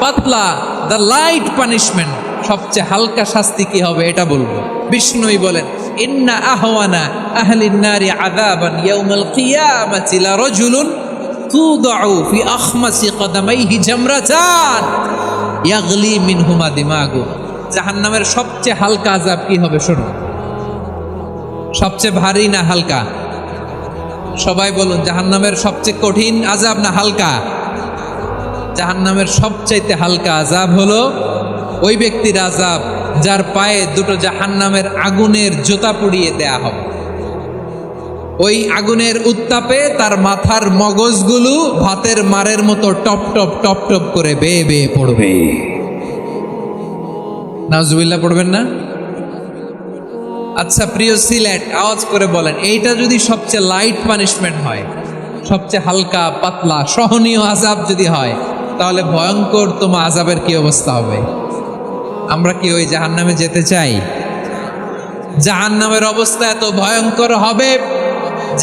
পাতলা, দ্য লাইট পানিশমেন্ট, সবচেয়ে হালকা শাস্তি কি হবে এটা বলবো। বিশ্বনবী বলেন, ইন্না আহওয়ানা আহলিন নারি আযাবান ইয়াউমাল কিয়ামাতি লা রাজুলুন তুদাউ ফি আখমাসি কদামাইহি জামরাতান ইয়াগলি মিনহুমা দিমাগু। জাহান্নামের সবচেয়ে হালকা আযাব কি হবে শুনুন। সবচেয়ে ভারী না হালকা? সবাই বলুন, জাহান্নামের সবচেয়ে কঠিন আযাব না হালকা? জাহান্নামের সবচাইতে হালকা আযাব হলো ওই ব্যক্তির আযাব যার পায়ে দুটো জাহান্নামের আগুনের জুতা পুড়িয়ে দেয়া হবে। ওই আগুনের উত্তাপে তার মাথার মগজগুলো ভাতের মারের মতো টপ টপ টপ টপ করে বেয়ে বেয়ে পড়বে। নাউজুবিল্লাহ পড়বেন না? আচ্ছা প্রিয় সিলেট, আওয়াজ করে বলেন, এইটা যদি সবচেয়ে লাইট পানিশমেন্ট হয়, সবচেয়ে হালকা পাতলা সহনীয় আযাব যদি হয়, তাহলে ভয়ঙ্কর তোমার আযাবের কি অবস্থা হবে? আমরা কি ওই জাহান্নামে যেতে চাই? জাহান্নামের অবস্থা এত ভয়ঙ্কর হবে,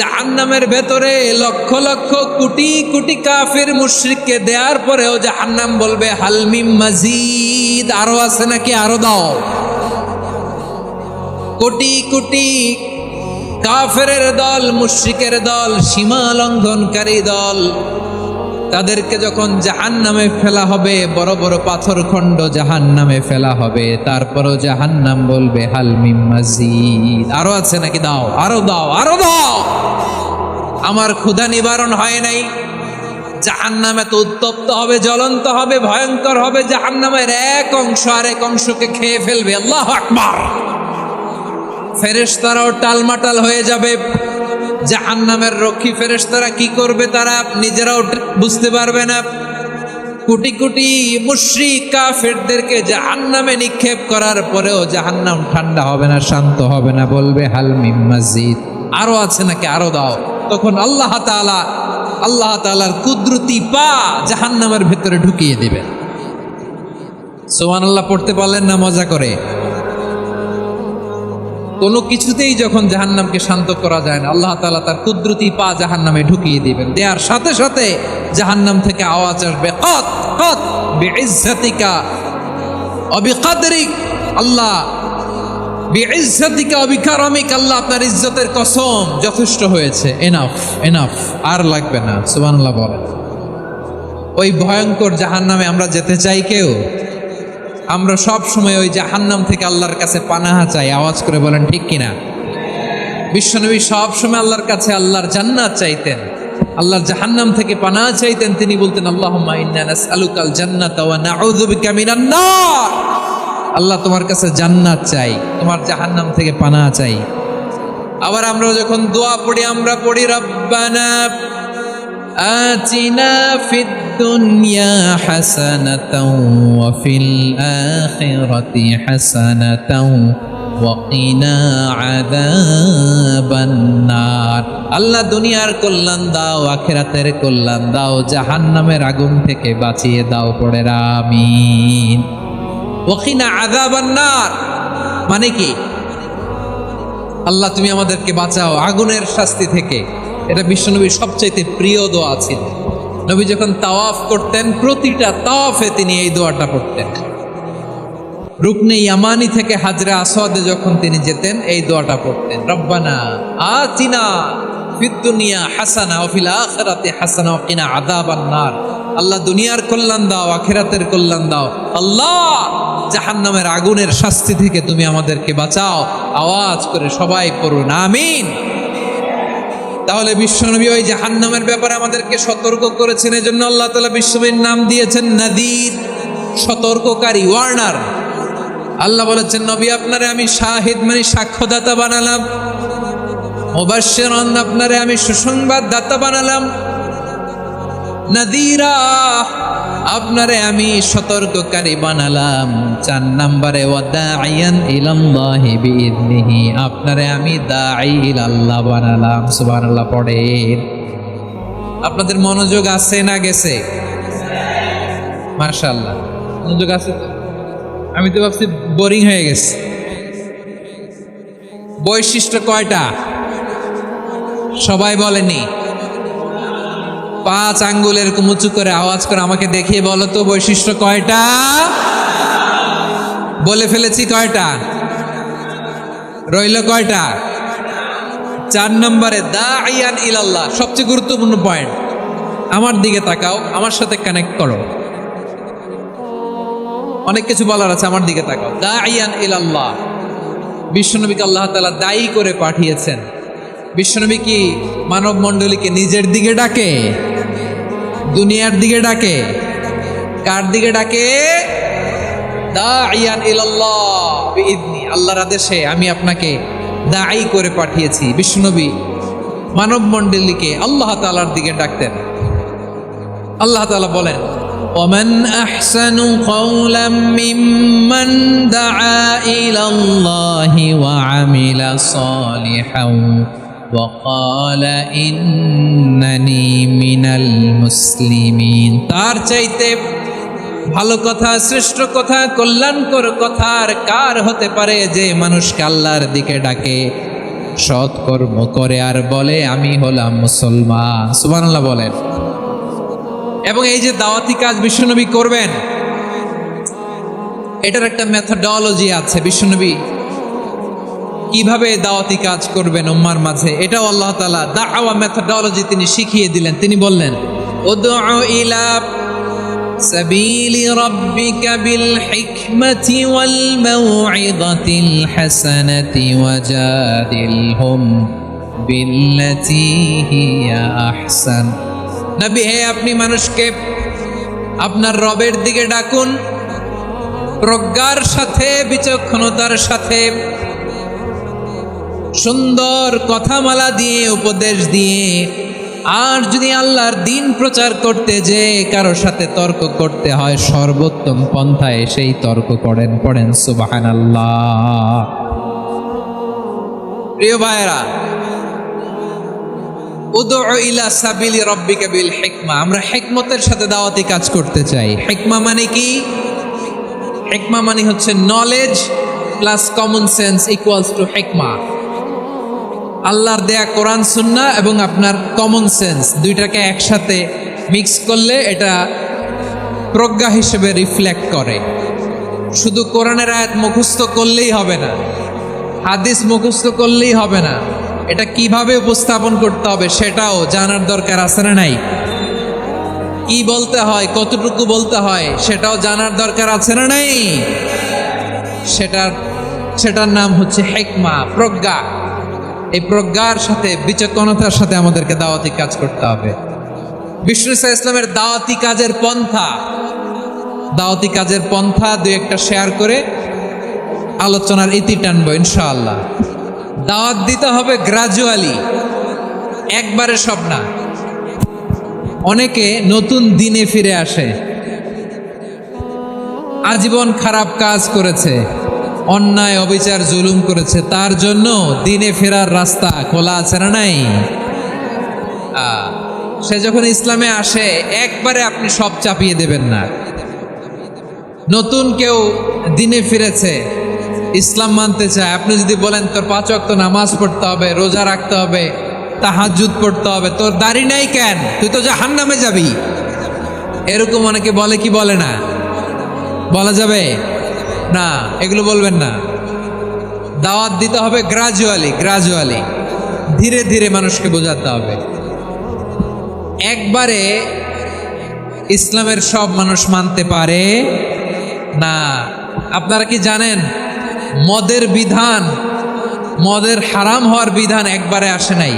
জাহান্নামের ভেতরে লক্ষ লক্ষ কোটি কোটি কাফির মুশরিককে দেওয়ার পরেও জাহান্নাম বলবে হাল মিন মাজিদ, আরো আছে নাকি, আরো দাও। কোটি কোটি কাফেরের দল, মুশরিকের দল, সীমা লঙ্ঘনকারী দল, তাদেরকে যখন জাহান্নামে ফেলা হবে, বড় বড় পাথর খণ্ড জাহান্নামে ফেলা হবে, তারপরও জাহান্নাম বলবে হাল মিন মাজিদ, আরো আছে নাকি, দাও, আরো দাও, আরো দাও। আমার ক্ষুধা নিবারণ হয় নাই। জাহান্নাম এত উত্তপ্ত হবে, জ্বলন্ত হবে, ভয়ঙ্কর হবে, জাহান্নামের এক অংশ আরেক অংশকে খেয়ে ফেলবে। আল্লাহু আকবার। ফেরেশতারাও টালমাটাল হয়ে যাবে। জাহান্নামের রক্ষী ফেরেশতারা কি করবে তারা নিজেরাও বুঝতে পারবে না। কোটি কোটি মুশরিক কাফেরদেরকে জাহান্নামে নিক্ষেপ করার পরেও জাহান্নাম ঠান্ডা হবে না, শান্ত হবে না, বলবে হাল মিন মাজিদ, আরো আছে নাকি, আরো দাও। তখন আল্লাহ তাআলার কুদরতি পা জাহান্নামের ভেতরে ঢুকিয়ে দিবেন। সুবহানাল্লাহ পড়তে পারলেন না মজা করে? কোনো কিছুতেই যখন জাহান্নামকে শান্ত করা যায় না, আল্লাহ তাআলা তার কুদরতি পা জাহান্নামে ঢুকিয়ে দিবেন। দেওয়ার সাথে সাথে জাহান্নাম থেকে আওয়াজ আসবে, কত কত বিইজ্জাতিকা ওয়া বিকদরিক, আল্লাহ বিইজ্জাতিকা ওয়া বিকারামিক, আল্লাহ আপনার ইজ্জতের কসম, যথেষ্ট হয়েছে, এনাফ এনাফ, আর লাগবে না। সুবহানাল্লাহ বলেন। ওই ভয়ঙ্কর জাহান্নামে আমরা যেতে চাই কেউ? আমরা সব সময় ওই জাহান্নাম থেকে আল্লাহর কাছে পানাহা চাই। আওয়াজ করে বলেন ঠিক কিনা? বিশ্বনবী সব সময় আল্লাহর কাছে আল্লাহর জান্নাত চাইতেন, আল্লাহর জাহান্নাম থেকে পানাহা চাইতেন। তিনি বলতেন, আল্লাহুম্মা ইন্না নাসআলুকাল জান্নাতা ওয়া নাউযু বিকা মিনান নার। আল্লাহ তোমার কাছে জান্নাত চাই, তোমার জাহান্নাম থেকে পানাহা চাই। আবার আমরা যখন দোয়া পড়ি, আমরা পড়ি রব্বানা আতিনা ফিদ দুনিয়া হাসানাতাও ওয়া ফিল আখিরাতি হাসানাতাও ওয়া কিনা আযাবান নার। আল্লাহ দুনিয়ার কল্যাণ দাও, আখিরাতের কল্যাণ দাও, জাহান্নামের আগুন থেকে বাঁচিয়ে দাও, পড়ে আমিন। ওয়া কিনা আযাবান নার মানে কি? আল্লাহ তুমি আমাদেরকে বাঁচাও আগুনের শাস্তি থেকে। এটা বিশ্বনবীর সবচাইতে প্রিয় দোয়া ছিল। নবী যখন তাওয়াফ করতেন, প্রতিটা তাওয়াফে তিনি এই দোয়াটা পড়তেন। রুকনে ইয়ামানি থেকে হাজরে আসওয়াদে যখন তিনি যেতেন, এই দোয়াটা পড়তেন, রব্বানা আতিনা ফিদ দুনিয়া হাসানা ওয়া ফিল আখিরাতি হাসানা ওয়া কিনা আযাবান নার। আল্লাহ দুনিয়ার কল্যাণ দাও, আখিরাতের কল্যাণ দাও। আল্লাহ জাহান্নামের আগুনের শাস্তি থেকে তুমি আমাদেরকে বাঁচাও। আওয়াজ করে সবাই পড়ুন আমিন। তাহলে বিশ্বনবী ওই জাহান্নামের ব্যাপারে আমাদেরকে সতর্ক করেছেন, এজন্য আল্লাহ তাআলা বিশ্বনবীর নাম দিয়েছেন নাদির, সতর্ককারী, ওয়ার্নার। আল্লাহ বলেছেন নবী আপনারে আমি শাহিদ মানে সাক্ষ্যদাতা বানালাম, মুবাশশিরান আপনারে আমি সুসংবাদ দাতা বানালাম, নাদিরা আপনারে আমি সতর্ককারী বানালাম। 4 নম্বরে ওয়াদাইয়ান ইলাল্লাহি বিইذনিহি, আপনারে আমি দাঈ ইলাল্লাহ বানালাম। সুবহানাল্লাহ পড়েন। আপনাদের মনোযোগ আছে না গেছে? মাশাআল্লাহ মনোযোগ আছে তো? আমি তো ভাবছি বোরিং হয়ে গেছে। বৈশিষ্ট্য কয়টা সবাই বলেনি? 5 আঙ্গুলের এরকম উঁচু করে আওয়াজ করে আমাকে দেখিয়ে বলো তো বৈশিষ্ট্য কয়টা? বলে ফেলেছি কয়টা? রইল কয়টা? 4 নম্বরে দাঈয়ান ইলাল্লাহ, সবচেয়ে গুরুত্বপূর্ণ পয়েন্ট। আমার দিকে তাকাও, আমার সাথে কানেক্ট করো, অনেক কিছু বলার আছে, আমার দিকে তাকাও। দাঈয়ান ইলাল্লাহ, বিশ্বনবীকে আল্লাহ তাআলা দায়ী করে পাঠিয়েছেন। বিশ্বনবী কি মানব মণ্ডলীকে নিজের দিকে ডাকে? দুনিয়ার দিকে ডাকে? কার দিকে ডাকে? দাঈয়ান ইলাল্লাহ বিইذনি, আল্লাহর আদেশে আমি আপনাকে দায়ী করে পাঠিয়েছি। বিশ্বনবী মানব মণ্ডলীকে আল্লাহ তাআলার দিকে ডাকতেন। আল্লাহ তাআলা বলেন ومن أحسن قولا ممن دعا إلى الله وعمل صالحا وقال إنني من المسلمين, তার চাইতে ভালো কথা, শ্রেষ্ঠ কথা, কল্যাণকর কথা আর কার হতে পারে যে মানুষকে আল্লাহর দিকে ডাকে, সৎকর্ম করে আর বলে আমি হলাম মুসলমান। সুবহানাল্লাহ বলেন। এবং এই যে দাওয়াতি কাজ বিশ্বনবী করবেন, এটার একটা মেথডোলজি আছে। বিশ্বনবী কিভাবে দাওয়াতি কাজ করবেন উম্মার মাঝে, এটাও আল্লাহ তাআলা দাওয়া মেথডোলজি তিনি শিখিয়ে দিলেন। তিনি বললেন উদউ ইলা সাবিলি রাব্বিকা বিল হিকমাতি ওয়াল মাউইযাতিল হাসানাতি ওয়াজাদিলহুম বিল্লাতী হিয়া আহসান। নবী হে, আপনি মানুষকে আপনার রবের দিকে ডাকুন প্রজ্ঞার সাথে, বিচক্ষণতার সাথে, সুন্দর কথামালা দিয়ে, উপদেশ দিয়ে। আর যদি আল্লাহর দ্বীন প্রচার করতে যে কারো সাথে তর্ক করতে হয়, সর্বোত্তম পন্থায় সেই তর্ক করেন। পড়েন সুবহানাল্লাহ। প্রিয় ভাইরা, উদউ ইলা সাবিলি রাব্বিকা বিল হিকমা, আমরা হিকমতের সাথে দাওয়াতি কাজ করতে চাই। হিকমা মানে কি? হিকমা মানে হচ্ছে knowledge plus common sense equals to হিকমা। আল্লাহর দেয়া কোরআন সুন্নাহ এবং আপনার কমন সেন্স দুইটাকে একসাথে মিক্স করলে এটা প্রজ্ঞা হিসেবে রিফ্লেক্ট করে। শুধু কোরআনের আয়াত মুখস্থ করলেই হবে না, হাদিস মুখস্থ করলেই হবে না, এটা কিভাবে উপস্থাপন করতে হবে সেটাও জানার দরকার আছে না নাই? কি বলতে হয়, কতটুকু বলতে হয় সেটাও জানার দরকার আছে না নাই? সেটার নাম হচ্ছে হিকমা, প্রজ্ঞা। এই প্রজ্ঞার সাথে, বিচক্ষণতার সাথে আমাদেরকে দাওয়াতি কাজ করতে হবে। বিষ্ণু ইসলামের দাওয়াতি কাজের পন্থা দুই একটা শেয়ার করে আলোচনার ইতি টানবো ইনশাআল্লাহ। দাওয়াত দিতে হবে গ্রাজুয়ালি, একবারে সব না। অনেকে নতুন দিনে ফিরে আসে, আজীবন খারাপ কাজ করেছে, অন্যায় অবিচার জুলুম করেছে, তার জন্য দিনে ফেরার রাস্তা খোলা আছে না নাই? সে যখন ইসলামে আসে একবারে আপনি সব চাপিয়ে দেবেন না। নতুন কেউ দিনে ফিরেছে, ইসলাম মানতে চায়, আপনি যদি বলেন তোর 5 ওয়াক্ত নামাজ পড়তে হবে, রোজা রাখতে হবে, তাহাজ্জুদ পড়তে হবে, তোর দাড়ি নাই কেন, তুই তো জাহান্নামে যাবি, এরকম অনেকে বলে কি বলে না? বলা যাবে না, এগুলো বলবেন না। দাওয়াত দিতে হবে গ্রাজুয়ালি, ধীরে ধীরে মানুষকে বোঝাতে হবে। একবারে ইসলামের সব মানুষ মানতে পারে না। আপনারা কি জানেন মদের হারাম হওয়ার বিধান একবারে আসে নাই?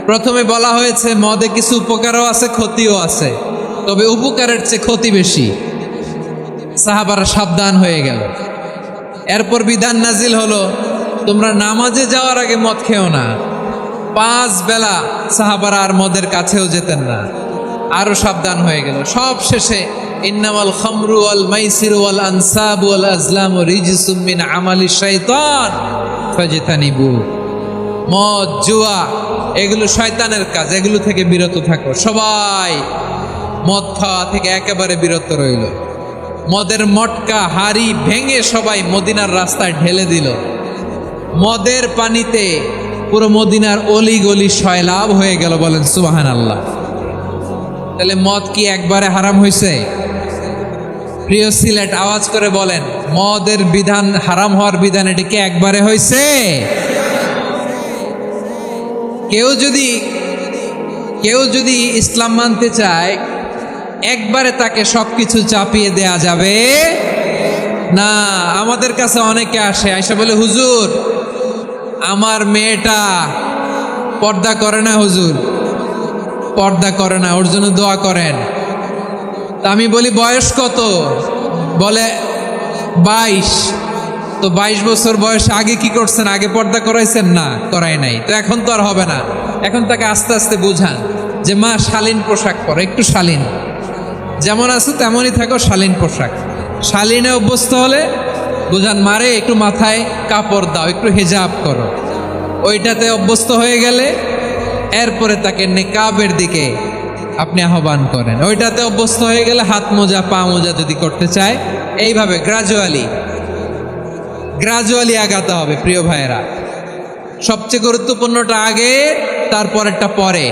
প্রথমে বলা হয়েছে মদে কিছু উপকারও আছে ক্ষতিও আছে, তবে উপকারের চেয়ে ক্ষতি বেশি। সাহাবারা সাবধান হয়ে গেল। এরপর বিধান নাজিল হলো, তোমরা নামাজে যাওয়ার আগে মদ খেও না। 5 বেলা সাহাবারা আর মদের কাছেও যেতেন না, আরো সাবধান হয়ে গেল। সব শেষে ইন্নামাল খামরু ওয়াল মাইসিরু ওয়াল আনসাবু ওয়াল আজলামু রিজসুম মিন আমালিশ শাইতান ফাজতানিবু। মদ, জুয়া এগুলো শয়তানের কাজ, এগুলো থেকে বিরত থাকো। সবাই মদ খাওয়া থেকে একেবারে বিরত রইল। মদের মটকা হাড়ি ভেঙে সবাই মদিনার রাস্তায় ঢেলে দিল। মদের পানিতে পুরো মদিনার অলি গলি সয়লাভ হয়ে গেল। বলেন সুবহানাল্লাহ। তাহলে মদ কি একবারে হারাম হয়েছে? প্রিয় সিলেট আওয়াজ করে বলেন, মদের বিধান, হারাম হওয়ার বিধান এটি কি একবারে হয়েছে? কেউ যদি ইসলাম মানতে চায়, একবারে তাকে সবকিছু চাপিয়ে দেয়া যাবে না। আমাদের কাছে অনেকে আসে, আইসা বলে, হুজুর আমার মেয়েটা পর্দা করে না, হুজুর পর্দা করে না, ওর জন্য দোয়া করেন। তা আমি বলি বয়স কত? বলে 22। তো 22 বছর বয়সে আগে কি করছেন? আগে পর্দা করাইছেন? না, করাই নাই। তো এখন তো আর হবে না। এখন তাকে আস্তে আস্তে বুঝান যে মা শালীন পোশাক পরো, একটু শালীন, যেমন আছো তেমনই থাকো, শালীন পোশাক। শালীনে অভ্যস্ত হলে বুঝান, মারে একটু মাথায় কাপড় দাও, একটু হিজাব করো। ওইটাতে অভ্যস্ত হয়ে গেলে এরপরে তাকে নিকাবের দিকে আপনি আহ্বান করেন। ওইটাতে অভ্যস্ত হয়ে গেলে হাত মোজা, পা মোজা যদি করতে চায়, এইভাবে গ্রাজুয়ালি আগাতে হবে। প্রিয় ভাইয়েরা, সবচেয়ে গুরুত্বপূর্ণটা আগে, তারপরেরটা পরে।